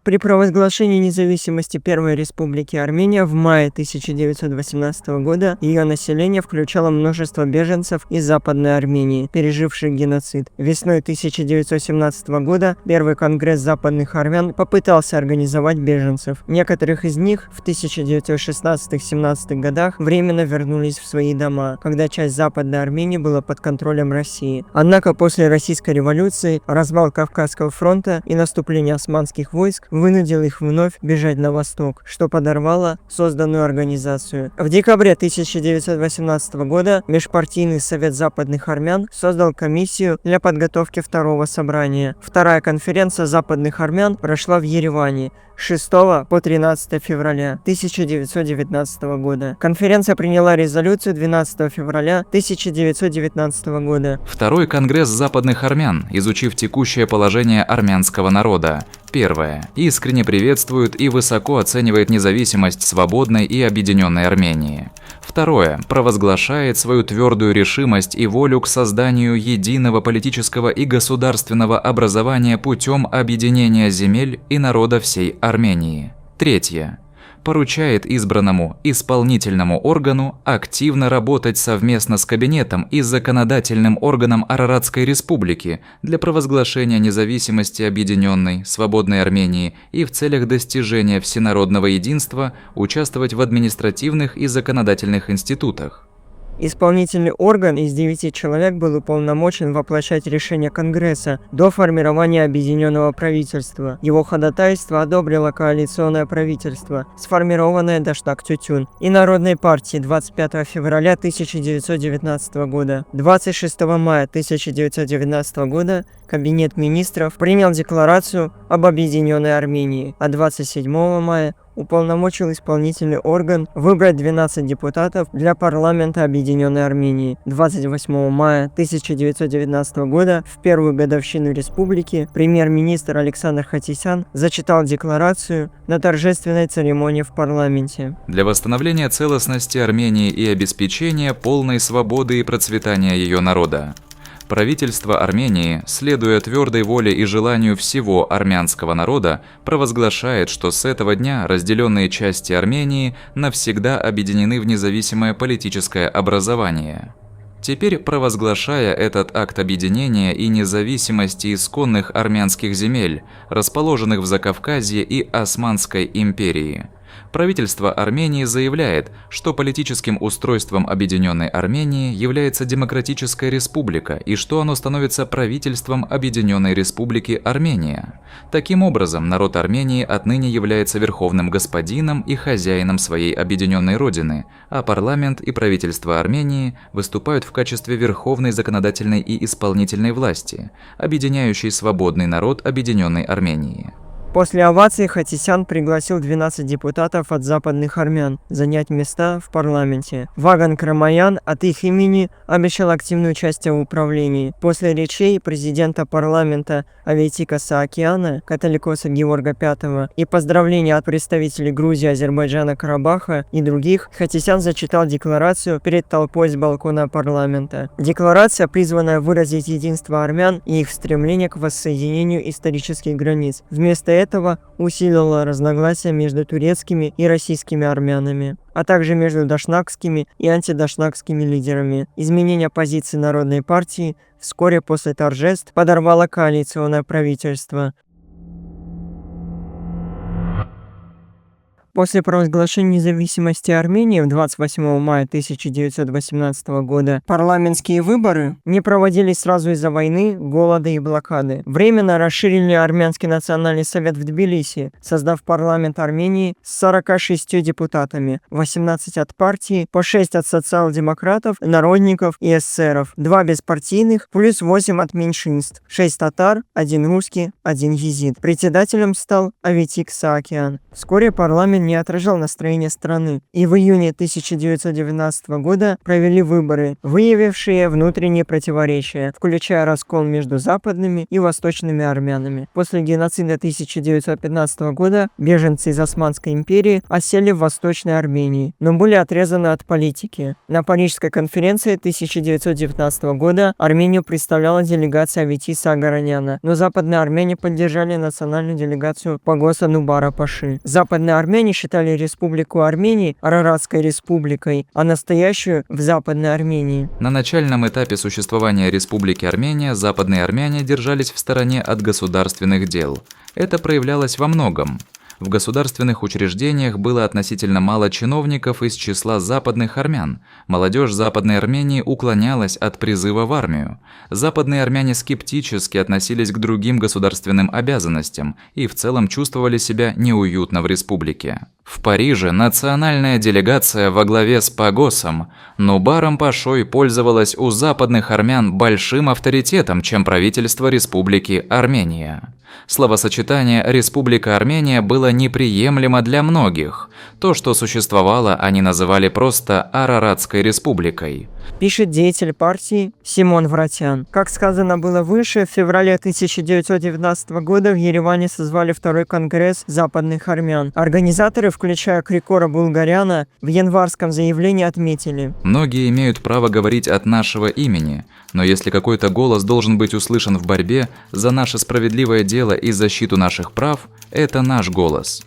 При провозглашении независимости Первой Республики Армения в мае 1918 года ее население включало множество беженцев из Западной Армении, переживших геноцид. Весной 1917 года Первый конгресс западных армян попытался организовать беженцев. Некоторых из них в 1916-17 годах временно вернулись в свои дома, когда часть Западной Армении была под контролем России. Однако после Российской революции, развал Кавказского фронта и наступление османских войск вынудил их вновь бежать на восток, что подорвало созданную организацию. В декабре 1918 года Межпартийный совет западных армян создал комиссию для подготовки второго собрания. Вторая конференция западных армян прошла в Ереване 6 по 13 февраля 1919 года. Конференция приняла резолюцию 12 февраля 1919 года. Второй конгресс западных армян, изучив текущее положение армянского народа, Первое. Искренне приветствует и высоко оценивает независимость свободной и объединенной Армении. Второе. Провозглашает свою твердую решимость и волю к созданию единого политического и государственного образования путем объединения земель и народа всей Армении. Третье. Поручает избранному исполнительному органу активно работать совместно с Кабинетом и законодательным органом Араратской Республики для провозглашения независимости объединенной, свободной Армении и в целях достижения всенародного единства участвовать в административных и законодательных институтах. Исполнительный орган из 9 человек был уполномочен воплощать решения Конгресса до формирования объединенного правительства. Его ходатайство одобрило коалиционное правительство, сформированное Даштак-Тютюн, и Народной партии 25 февраля 1919 года. 26 мая 1919 года Кабинет министров принял декларацию об объединенной Армении, а 27 мая уполномочил исполнительный орган выбрать 12 депутатов для парламента Объединенной Армении. 28 мая 1919 года, в первую годовщину республики, премьер-министр Александр Хатисян зачитал декларацию на торжественной церемонии в парламенте. Для восстановления целостности Армении и обеспечения полной свободы и процветания ее народа. Правительство Армении, следуя твердой воле и желанию всего армянского народа, провозглашает, что с этого дня разделенные части Армении навсегда объединены в независимое политическое образование. Теперь, провозглашая этот акт объединения и независимости исконных армянских земель, расположенных в Закавказье и Османской империи, правительство Армении заявляет, что политическим устройством Объединенной Армении является Демократическая Республика и что оно становится правительством Объединенной Республики Армения. Таким образом, народ Армении отныне является верховным господином и хозяином своей объединенной родины, а парламент и правительство Армении выступают в качестве верховной законодательной и исполнительной власти, объединяющей свободный народ Объединенной Армении. После овации Хатисян пригласил 12 депутатов от западных армян занять места в парламенте. Ваган Крамаян от их имени обещал активное участие в управлении. После речей президента парламента Аветика Саакяна, католикоса Георга V, и поздравления от представителей Грузии, Азербайджана, Карабаха и других, Хатисян зачитал декларацию перед толпой с балкона парламента. Декларация, призванная выразить единство армян и их стремление к воссоединению исторических границ. Вместо этого усилила разногласия между турецкими и российскими армянами, а также между дашнакскими и антидашнакскими лидерами. Изменение позиции Народной партии вскоре после торжеств подорвало коалиционное правительство. После провозглашения независимости Армении в 28 мая 1918 года парламентские выборы не проводились сразу из-за войны, голода и блокады. Временно расширили Армянский национальный совет в Тбилиси, создав парламент Армении с 46 депутатами, 18 от партии, по 6 от социал-демократов, народников и эсеров, 2 беспартийных, плюс 8 от меньшинств, 6 татар, 1 русский, 1 езид. Председателем стал Аветик Саакян. Вскоре парламент не отражал настроение страны, и в июне 1919 года провели выборы, выявившие внутренние противоречия, включая раскол между западными и восточными армянами. После геноцида 1915 года беженцы из Османской империи осели в Восточной Армении, но были отрезаны от политики. На Парижской конференции 1919 года Армению представляла делегация Аветиса Агараняна, но западные армяне поддержали национальную делегацию Пагоса Нубара Паши. Западные армяне считали Республику Армении Араратской республикой, а настоящую в Западной Армении. На начальном этапе существования Республики Армения западные армяне держались в стороне от государственных дел. Это проявлялось во многом. В государственных учреждениях было относительно мало чиновников из числа западных армян. Молодежь Западной Армении уклонялась от призыва в армию. Западные армяне скептически относились к другим государственным обязанностям и в целом чувствовали себя неуютно в республике. В Париже национальная делегация во главе с Пагосом Нубаром Пашой пользовалась у западных армян большим авторитетом, чем правительство Республики Армения. Словосочетание «Республика Армения» было неприемлемо для многих. То, что существовало, они называли просто Араратской республикой. Пишет деятель партии Симон Вратян. Как сказано было выше, в феврале 1919 года в Ереване созвали второй конгресс западных армян. Организаторы, включая Крикора Булгаряна, в январском заявлении отметили: Многие имеют право говорить от нашего имени, но если какой-то голос должен быть услышан в борьбе за наше справедливое дело и защиту наших прав, это наш голос.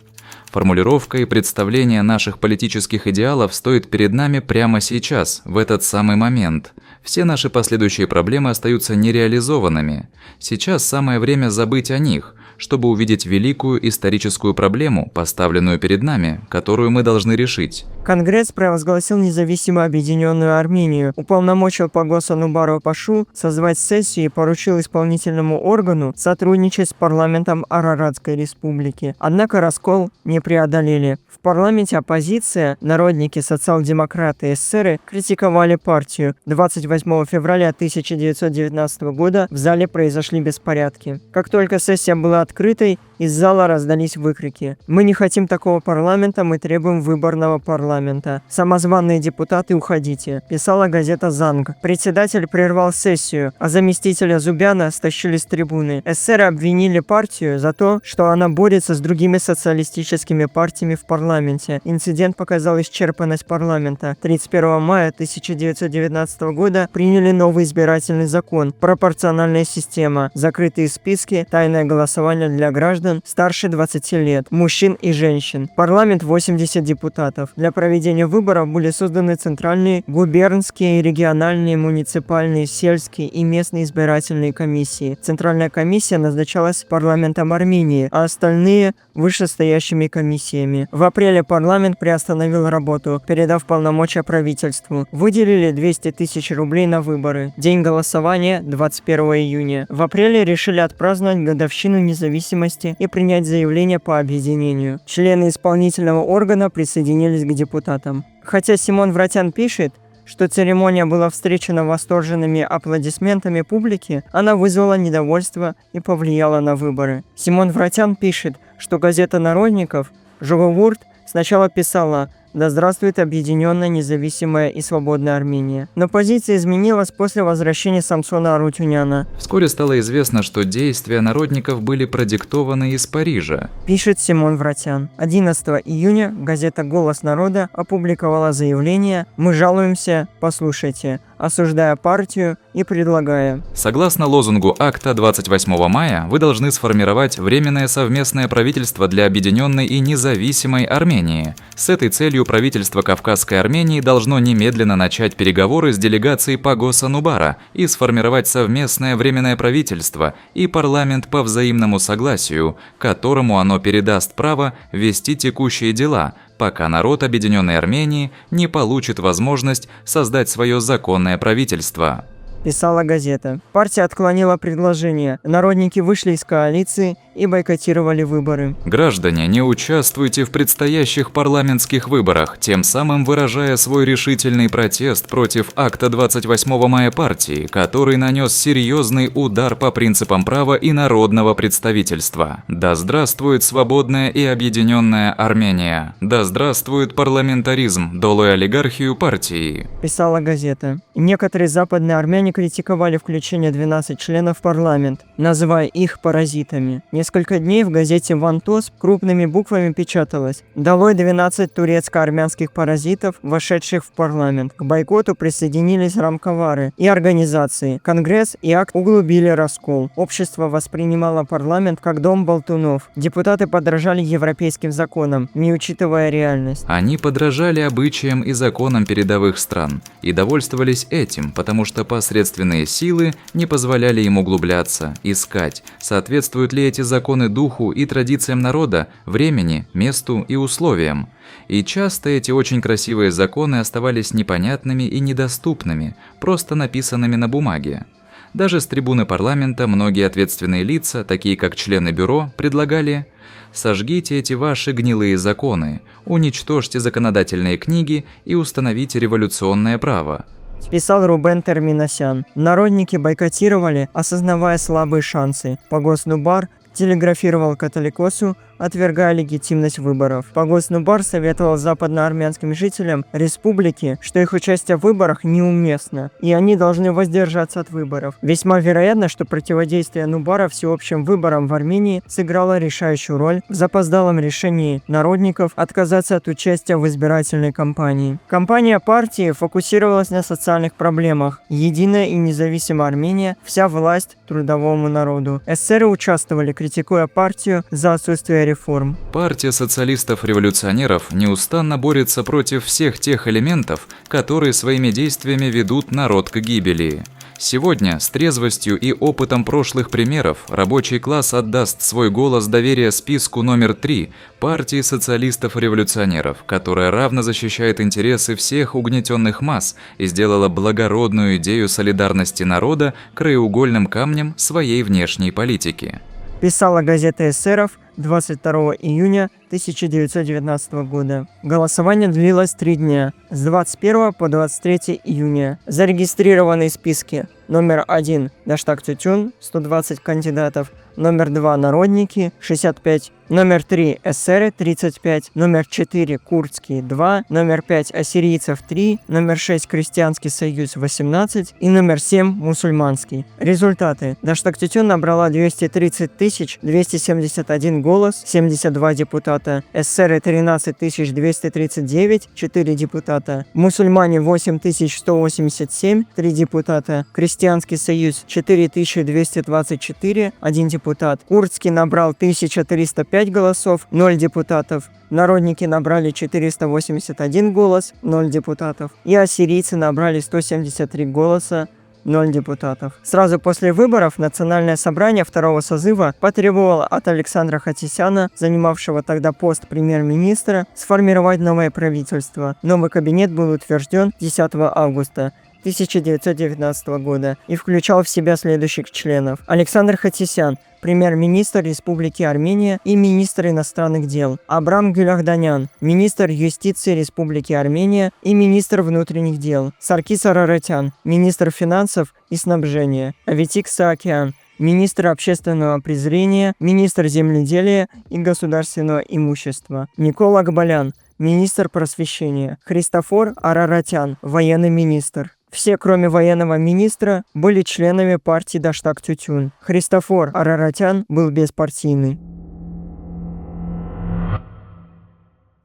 Формулировка и представление наших политических идеалов стоит перед нами прямо сейчас, в этот самый момент. Все наши последующие проблемы остаются нереализованными. Сейчас самое время забыть о них, чтобы увидеть великую историческую проблему, поставленную перед нами, которую мы должны решить. Конгресс провозгласил независимую объединенную Армению, уполномочил Пагоса Нубара Пашу созвать сессию и поручил исполнительному органу сотрудничать с парламентом Араратской республики. Однако раскол не преодолели. В парламенте оппозиция, народники, социал-демократы и эсеры критиковали партию. 28 февраля 1919 года в зале произошли беспорядки. Как только сессия была открытой, из зала раздались выкрики: «Мы не хотим такого парламента, мы требуем выборного парламента. Самозваные депутаты, уходите», писала газета «Занг». Председатель прервал сессию, а заместителя Зубяна стащили с трибуны. Эсеры обвинили партию за то, что она борется с другими социалистическими партиями в парламенте. Инцидент показал исчерпанность парламента. 31 мая 1919 года приняли новый избирательный закон, пропорциональная система, закрытые списки, тайное голосование для граждан старше 20 лет, мужчин и женщин. Парламент 80 депутатов. Для проведения выборов были созданы центральные, губернские, региональные, муниципальные, сельские и местные избирательные комиссии. Центральная комиссия назначалась парламентом Армении, а остальные – вышестоящими комиссиями. В апреле парламент приостановил работу, передав полномочия правительству. Выделили 200 тысяч рублей на выборы. День голосования – 21 июня. В апреле решили отпраздновать годовщину независимости и принять заявление по объединению. Члены исполнительного органа присоединились к депутатам. Хотя Симон Вратян пишет, что церемония была встречена восторженными аплодисментами публики, она вызвала недовольство и повлияла на выборы. Симон Вратян пишет, что газета народников «Жоговурт» сначала писала: «Да здравствует объединенная, независимая и свободная Армения». Но позиция изменилась после возвращения Самсона Арутюняна. Вскоре стало известно, что действия народников были продиктованы из Парижа. Пишет Симон Вратян. 11 июня газета «Голос народа» опубликовала заявление: «Мы жалуемся, послушайте», осуждая партию и предлагая: Согласно лозунгу акта 28 мая, вы должны сформировать Временное совместное правительство для объединенной и независимой Армении. С этой целью правительство Кавказской Армении должно немедленно начать переговоры с делегацией Пагоса Нубара и сформировать совместное временное правительство и парламент по взаимному согласию, которому оно передаст право вести текущие дела, пока народ Объединенной Армении не получит возможность создать свое законное правительство. Писала газета. Партия отклонила предложение. Народники вышли из коалиции и бойкотировали выборы. Граждане, не участвуйте в предстоящих парламентских выборах, тем самым выражая свой решительный протест против акта 28 мая партии, который нанес серьезный удар по принципам права и народного представительства. Да здравствует свободная и объединенная Армения! Да здравствует парламентаризм, долой олигархию партии! Писала газета. Некоторые западные армяне критиковали включение 12 членов в парламент, называя их паразитами. Несколько дней в газете «Вантос» крупными буквами печаталось: «Долой 12 турецко-армянских паразитов, вошедших в парламент». К бойкоту присоединились рамковары и организации. Конгресс и акт углубили раскол. Общество воспринимало парламент как дом болтунов. Депутаты подражали европейским законам, не учитывая реальность. Они подражали обычаям и законам передовых стран и довольствовались этим, потому что посредственные силы не позволяли им углубляться, искать, соответствуют ли эти законы духу и традициям народа, времени, месту и условиям. И часто эти очень красивые законы оставались непонятными и недоступными, просто написанными на бумаге. Даже с трибуны парламента многие ответственные лица, такие как члены бюро, предлагали: Сожгите эти ваши гнилые законы, уничтожьте законодательные книги и установите революционное право. Писал Рубен Терминасян. Народники бойкотировали, осознавая слабые шансы. Погоснубар телеграфировал католикосу, отвергая легитимность выборов. Погоснубар советовал западноармянским жителям республики, что их участие в выборах неуместно, и они должны воздержаться от выборов. Весьма вероятно, что противодействие Нубара всеобщим выборам в Армении сыграло решающую роль в запоздалом решении народников отказаться от участия в избирательной кампании. Кампания партии фокусировалась на социальных проблемах. Единая и независимая Армения – вся власть трудовому народу. Эсеры участвовали, критикуя партию за отсутствие реформ. Партия социалистов-революционеров неустанно борется против всех тех элементов, которые своими действиями ведут народ к гибели. Сегодня с трезвостью и опытом прошлых примеров рабочий класс отдаст свой голос доверия списку номер 3 партии социалистов-революционеров, которая равно защищает интересы всех угнетенных масс и сделала благородную идею солидарности народа краеугольным камнем своей внешней политики. Писала газета эсеров 22 июня 1919 года. Голосование длилось 3 дня, с 21 по 23 июня. Зарегистрированные списки: номер 1 Даштак Тютюн, 120 кандидатов, номер 2 Народники, 65, номер 3 эсеры, 35, номер 4 Курдские, 2, номер 5 Ассирийцев, 3, номер 6 Крестьянский союз, 18 и номер 7 Мусульманский. Результаты. Даштак Тютюн набрала 230 271 голос, 72 депутата, эсеры 13 239, 4 депутата, мусульмане 8187, 3 депутата, Крестьянский союз 4224, 1 депутат, Курдский набрал 1305 голосов, 0 депутатов, Народники набрали 481 голос, 0 депутатов, и ассирийцы набрали 173 голоса, 0 депутатов. Сразу после выборов Национальное собрание второго созыва потребовало от Александра Хатисяна, занимавшего тогда пост премьер-министра, сформировать новое правительство. Новый кабинет был утвержден 10 августа 1919 года и включал в себя следующих членов: Александр Хатисян, премьер-министр Республики Армения и министр иностранных дел; Абрам Гюляхданян, министр юстиции Республики Армения и министр внутренних дел; Саркис Араратян, министр финансов и снабжения; Аветик Саакян, министр общественного презрения, министр земледелия и государственного имущества; Никола Габалян, министр просвещения; Христофор Араратян, военный министр. Все, кроме военного министра, были членами партии Даштак Тютюн. Христофор Араратян был беспартийный.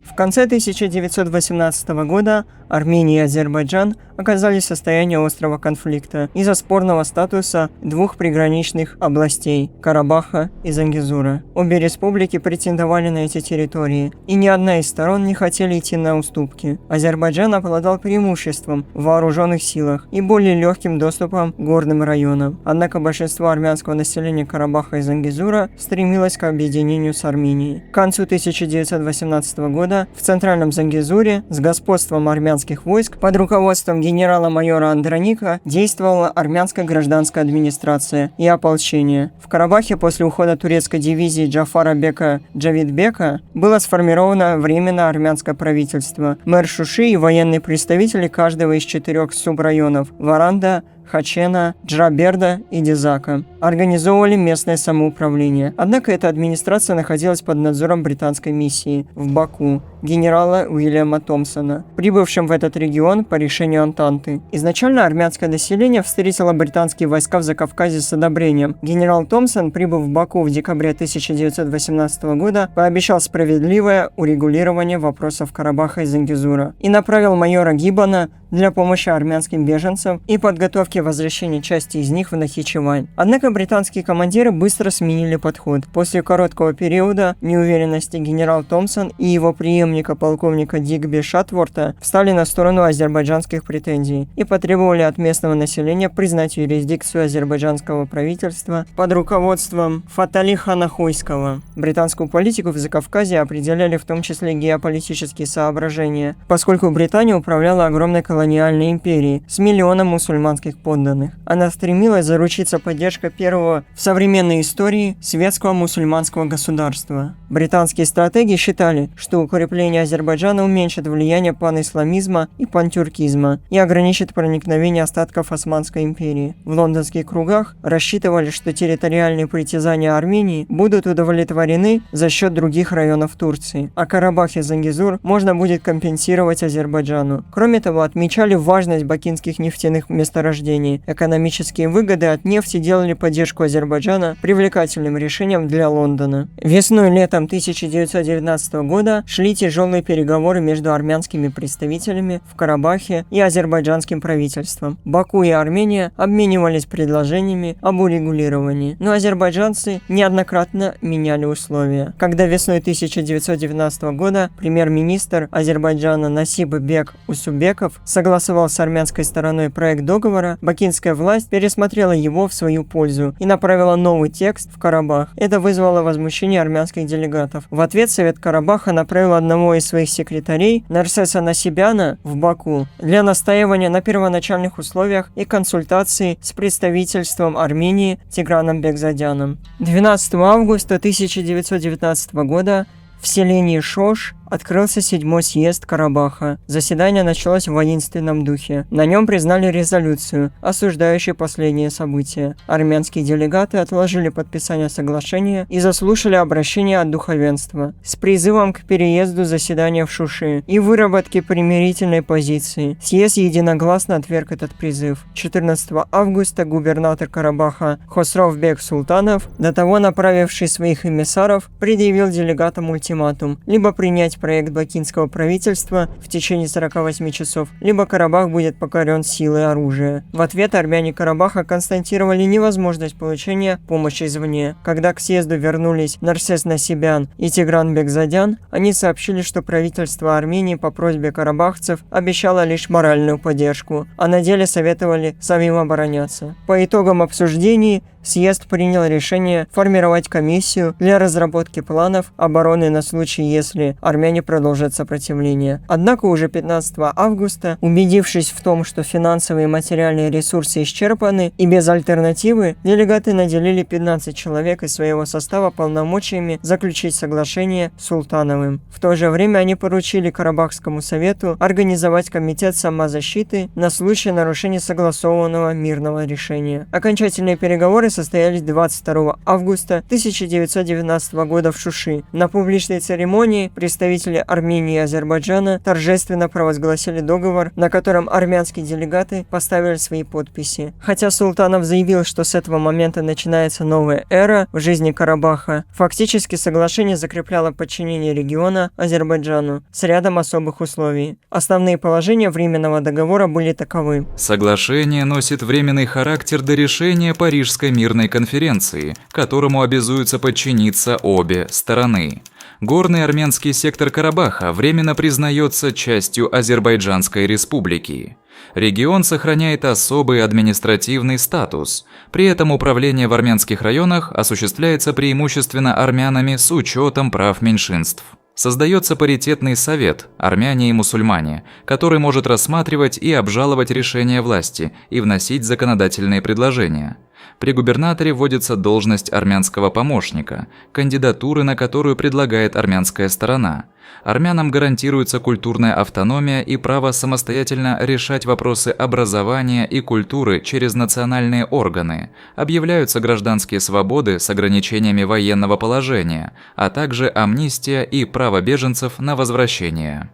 В конце 1918 года Армения и Азербайджан оказались в состоянии острого конфликта из-за спорного статуса двух приграничных областей – Карабаха и Зангезура. Обе республики претендовали на эти территории, и ни одна из сторон не хотели идти на уступки. Азербайджан обладал преимуществом в вооруженных силах и более легким доступом к горным районам. Однако большинство армянского населения Карабаха и Зангезура стремилось к объединению с Арменией. К концу 1918 года в центральном Зангезуре с господством армянских войск под руководством генерала-майора Андроника действовала армянская гражданская администрация и ополчение. В Карабахе после ухода турецкой дивизии Джафара Бека Джавидбека было сформировано временное армянское правительство. Мэр Шуши и военные представители каждого из 4 субрайонов – Варанда, Хачена, Джраберда и Дизака организовывали местное самоуправление. Однако эта администрация находилась под надзором британской миссии в Баку генерала Уильяма Томпсона, прибывшим в этот регион по решению Антанты. Изначально армянское население встретило британские войска в Закавказье с одобрением. Генерал Томпсон, прибыв в Баку в декабре 1918 года, пообещал справедливое урегулирование вопросов Карабаха и Зангезура и направил майора Гиббона для помощи армянским беженцам и подготовки возвращения части из них в Нахичевань. Однако британские командиры быстро сменили подход. После короткого периода неуверенности генерал Томпсон и его преемника полковника Дигби Шатворта встали на сторону азербайджанских претензий и потребовали от местного населения признать юрисдикцию азербайджанского правительства под руководством Фатали Хана Хуйского. Британскую политику в Закавказье определяли в том числе геополитические соображения, поскольку Британия управляла огромной колонией колониальной империи с миллионом мусульманских подданных. Она стремилась заручиться поддержкой первого в современной истории светского мусульманского государства. Британские стратеги считали, что укрепление Азербайджана уменьшит влияние панисламизма и пантюркизма и ограничит проникновение остатков Османской империи. В лондонских кругах рассчитывали, что территориальные притязания Армении будут удовлетворены за счет других районов Турции, а Карабах и Зангезур можно будет компенсировать Азербайджану. Кроме того, отмечали важность бакинских нефтяных месторождений. Экономические выгоды от нефти делали поддержку Азербайджана привлекательным решением для Лондона. Весной и летом 1919 года шли тяжелые переговоры между армянскими представителями в Карабахе и азербайджанским правительством. Баку и Армения обменивались предложениями об урегулировании, но азербайджанцы неоднократно меняли условия. Когда весной 1919 года премьер-министр Азербайджана Насиб Бек Усубеков согласовал с армянской стороной проект договора, бакинская власть пересмотрела его в свою пользу и направила новый текст в Карабах. Это вызвало возмущение армянских делегатов. В ответ Совет Карабаха направил одного из своих секретарей, Нарсеса Насибяна, в Баку для настаивания на первоначальных условиях и консультации с представительством Армении Тиграном Бекзадяном. 12 августа 1919 года в селении Шош открылся 7-й съезд Карабаха. Заседание началось в воинственном духе. На нем признали резолюцию, осуждающую последние события. Армянские делегаты отложили подписание соглашения и заслушали обращение от духовенства с призывом к переезду заседания в Шуши и выработке примирительной позиции. Съезд единогласно отверг этот призыв. 14 августа губернатор Карабаха Хосровбек Султанов, до того направивший своих эмиссаров, предъявил делегатам ультиматум: либо принять проект бакинского правительства в течение 48 часов, либо Карабах будет покорен силой оружия. В ответ армяне Карабаха констатировали невозможность получения помощи извне. Когда к съезду вернулись Нарсес Насибян и Тигран Бекзадян, они сообщили, что правительство Армении по просьбе карабахцев обещало лишь моральную поддержку, а на деле советовали самим обороняться. По итогам обсуждений съезд принял решение формировать комиссию для разработки планов обороны на случай, если армяне продолжат сопротивление. Однако уже 15 августа, убедившись в том, что финансовые и материальные ресурсы исчерпаны и без альтернативы, делегаты наделили 15 человек из своего состава полномочиями заключить соглашение с Султановым. В то же время они поручили Карабахскому совету организовать комитет самозащиты на случай нарушения согласованного мирного решения. Окончательные переговоры состоялись 22 августа 1919 года в Шуши. На публичной церемонии представители Армении и Азербайджана торжественно провозгласили договор, на котором армянские делегаты поставили свои подписи. Хотя Султанов заявил, что с этого момента начинается новая эра в жизни Карабаха, фактически соглашение закрепляло подчинение региона Азербайджану с рядом особых условий. Основные положения временного договора были таковы. Соглашение носит временный характер до решения Парижской мирной конференции, которому обязуются подчиниться обе стороны. Горный армянский сектор Карабаха временно признается частью Азербайджанской республики. Регион сохраняет особый административный статус. При этом управление в армянских районах осуществляется преимущественно армянами с учетом прав меньшинств. Создается паритетный совет «Армяне и мусульмане», который может рассматривать и обжаловать решения власти и вносить законодательные предложения. При губернаторе вводится должность армянского помощника, кандидатуры на которую предлагает армянская сторона. Армянам гарантируется культурная автономия и право самостоятельно решать вопросы образования и культуры через национальные органы. Объявляются гражданские свободы с ограничениями военного положения, а также амнистия и право беженцев на возвращение.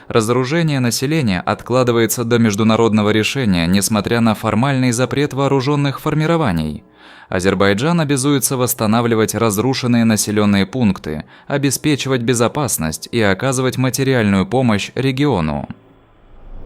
Разоружение населения откладывается до международного решения, несмотря на формальный запрет вооруженных формирований. Азербайджан обязуется восстанавливать разрушенные населенные пункты, обеспечивать безопасность и оказывать материальную помощь региону.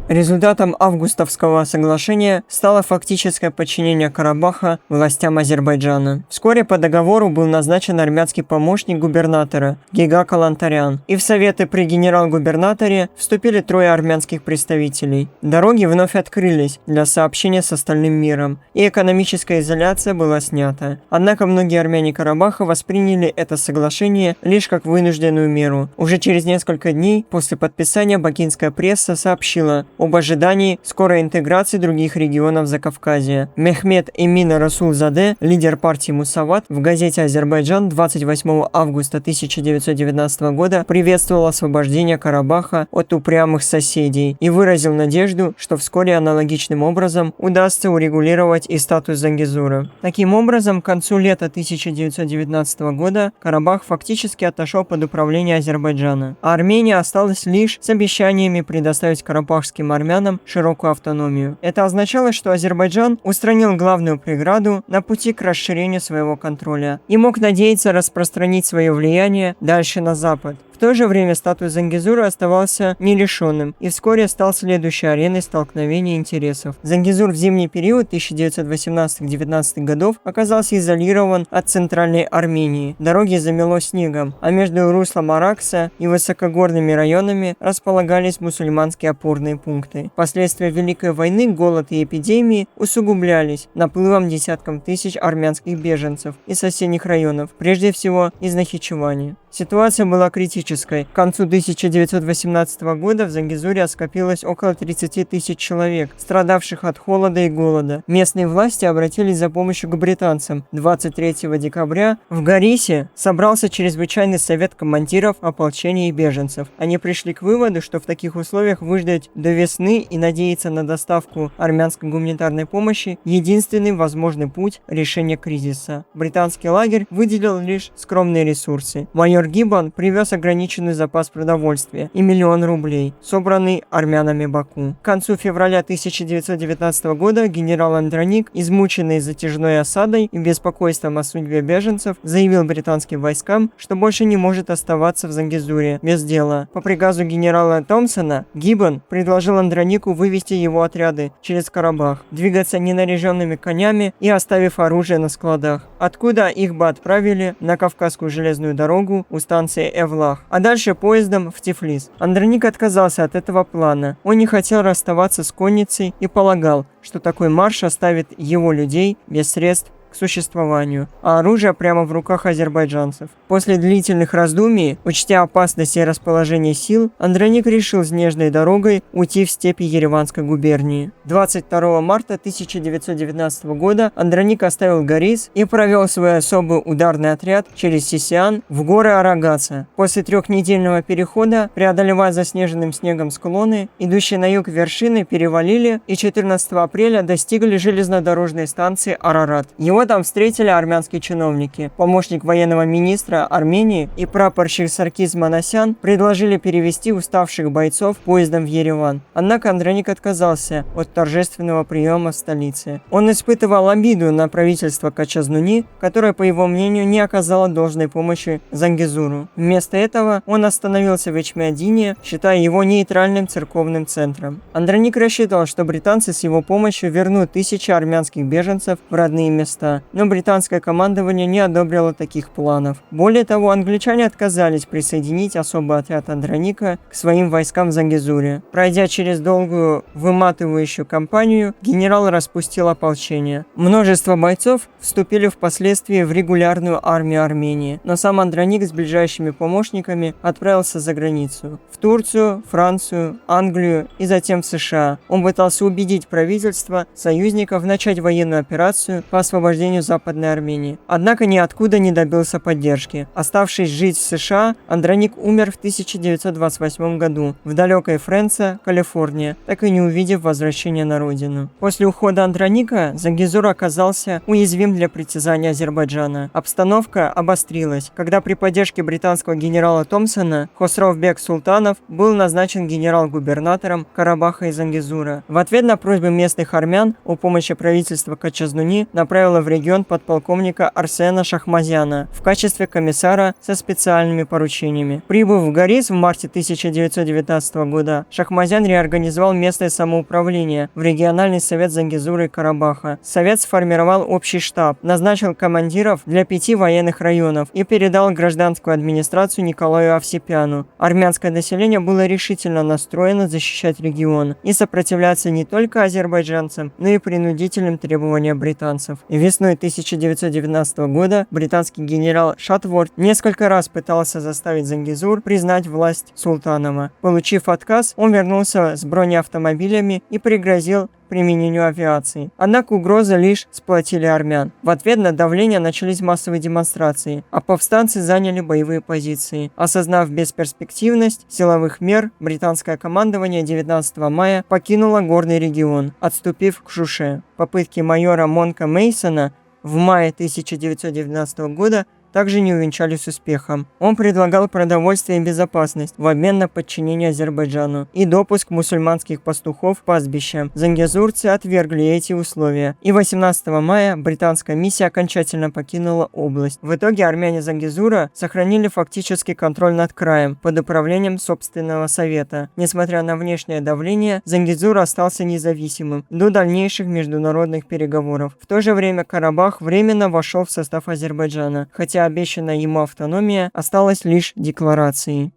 Результатом августовского соглашения стало фактическое подчинение Карабаха властям Азербайджана. Вскоре по договору был назначен армянский помощник губернатора Гига Калантарян, и в советы при генерал-губернаторе вступили 3 армянских представителей. Дороги вновь открылись для сообщения с остальным миром, и экономическая изоляция была снята. Однако многие армяне Карабаха восприняли это соглашение лишь как вынужденную меру. Уже через несколько дней после подписания бакинская пресса сообщила, об ожидании скорой интеграции других регионов Закавказья. Мехмед Эмин Расулзаде, лидер партии Мусават, в газете «Азербайджан» 28 августа 1919 года приветствовал освобождение Карабаха от упрямых соседей и выразил надежду, что вскоре аналогичным образом удастся урегулировать и статус Зангезура. Таким образом, к концу лета 1919 года Карабах фактически отошел под управление Азербайджана, а Армения осталась лишь с обещаниями предоставить карабахским армянам широкую автономию. Это означало, что Азербайджан устранил главную преграду на пути к расширению своего контроля и мог надеяться распространить свое влияние дальше на запад. В то же время статус Зангезура оставался нерешенным и вскоре стал следующей ареной столкновения интересов. Зангезур в зимний период 1918-19 годов оказался изолирован от центральной Армении. Дороги замело снегом, а между руслом Аракса и высокогорными районами располагались мусульманские опорные пункты. Последствия Великой войны, голод и эпидемии усугублялись наплывом десятков тысяч армянских беженцев из соседних районов, прежде всего из Нахичевани. Ситуация была критической. К концу 1918 года в Зангезуре скопилось около 30 тысяч человек, страдавших от холода и голода. Местные власти обратились за помощью к британцам. 23 декабря в Гарисе собрался чрезвычайный совет командиров ополчения и беженцев. Они пришли к выводу, что в таких условиях выждать до весны и надеяться на доставку армянской гуманитарной помощи – единственный возможный путь решения кризиса. Британский лагерь выделил лишь скромные ресурсы. Майор Гиббон привез ограниченный запас продовольствия и 1 миллион рублей, собранный армянами Баку. К концу февраля 1919 года генерал Андроник, измученный затяжной осадой и беспокойством о судьбе беженцев, заявил британским войскам, что больше не может оставаться в Зангезуре без дела. По приказу генерала Томпсона Гиббон предложил Андронику вывести его отряды через Карабах, двигаться ненаряженными конями и оставив оружие на складах, откуда их бы отправили на Кавказскую железную дорогу у станции Эвлах, а дальше поездом в Тифлис. Андроник отказался от этого плана. Он не хотел расставаться с конницей и полагал, что такой марш оставит его людей без средств к существованию, а оружие прямо в руках азербайджанцев. После длительных раздумий, учтя опасность и расположение сил, Андроник решил снежной дорогой уйти в степи Ереванской губернии. 22 марта 1919 года Андроник оставил Гарис и провел свой особый ударный отряд через Сисиан в горы Арагаца. После трехнедельного перехода, преодолевая заснеженным снегом склоны, идущие на юг вершины перевалили и 14 апреля достигли железнодорожной станции Арарат. Его там встретили армянские чиновники. Помощник военного министра Армении и прапорщик Саркис Манасян предложили перевести уставших бойцов поездом в Ереван. Однако Андроник отказался от торжественного приема в столице. Он испытывал обиду на правительство Качазнуни, которое, по его мнению, не оказало должной помощи Зангезуру. Вместо этого он остановился в Эчмиадине, считая его нейтральным церковным центром. Андроник рассчитывал, что британцы с его помощью вернут тысячи армянских беженцев в родные места, но британское командование не одобрило таких планов. Более того, англичане отказались присоединить особый отряд Андроника к своим войскам в Зангезуре. Пройдя через долгую выматывающую кампанию, генерал распустил ополчение. Множество бойцов вступили впоследствии в регулярную армию Армении, но сам Андроник с ближайшими помощниками отправился за границу – в Турцию, Францию, Англию и затем в США. Он пытался убедить правительство союзников начать военную операцию по освобождению Западной Армении. Однако ниоткуда не добился поддержки. Оставшись жить в США, Андроник умер в 1928 году в далекой Френце, Калифорния, так и не увидев возвращения на родину. После ухода Андроника Зангезур оказался уязвим для притязаний Азербайджана. Обстановка обострилась, когда при поддержке британского генерала Томпсона Хосровбек Султанов был назначен генерал-губернатором Карабаха и Зангезура. В ответ на просьбы местных армян о помощи правительства Качазнуни направило в регион подполковника Арсена Шахмазяна в качестве комиссара со специальными поручениями. Прибыв в Гарис в марте 1919 года, Шахмазян реорганизовал местное самоуправление в региональный совет Зангезура и Карабаха. Совет сформировал общий штаб, назначил командиров для 5 военных районов и передал гражданскую администрацию Николаю Овсепяну. Армянское население было решительно настроено защищать регион и сопротивляться не только азербайджанцам, но и принудительным требованиям британцев. Весной Весной 1919 года британский генерал Шатворд несколько раз пытался заставить Зангезур признать власть Султанова. Получив отказ, он вернулся с бронеавтомобилями и пригрозил применению авиации. Однако угрозы лишь сплотили армян. В ответ на давление начались массовые демонстрации, а повстанцы заняли боевые позиции. Осознав бесперспективность силовых мер, британское командование 19 мая покинуло горный регион, отступив к Шуше. Попытки майора Монка Мейсона в мае 1919 года также не увенчались успехом. Он предлагал продовольствие и безопасность в обмен на подчинение Азербайджану и допуск мусульманских пастухов к пастбищам. Зангезурцы отвергли эти условия, и 18 мая британская миссия окончательно покинула область. В итоге армяне Зангезура сохранили фактический контроль над краем под управлением собственного совета. Несмотря на внешнее давление, Зангезур остался независимым до дальнейших международных переговоров. В то же время Карабах временно вошел в состав Азербайджана, хотя обещанная ему автономия осталась лишь декларацией.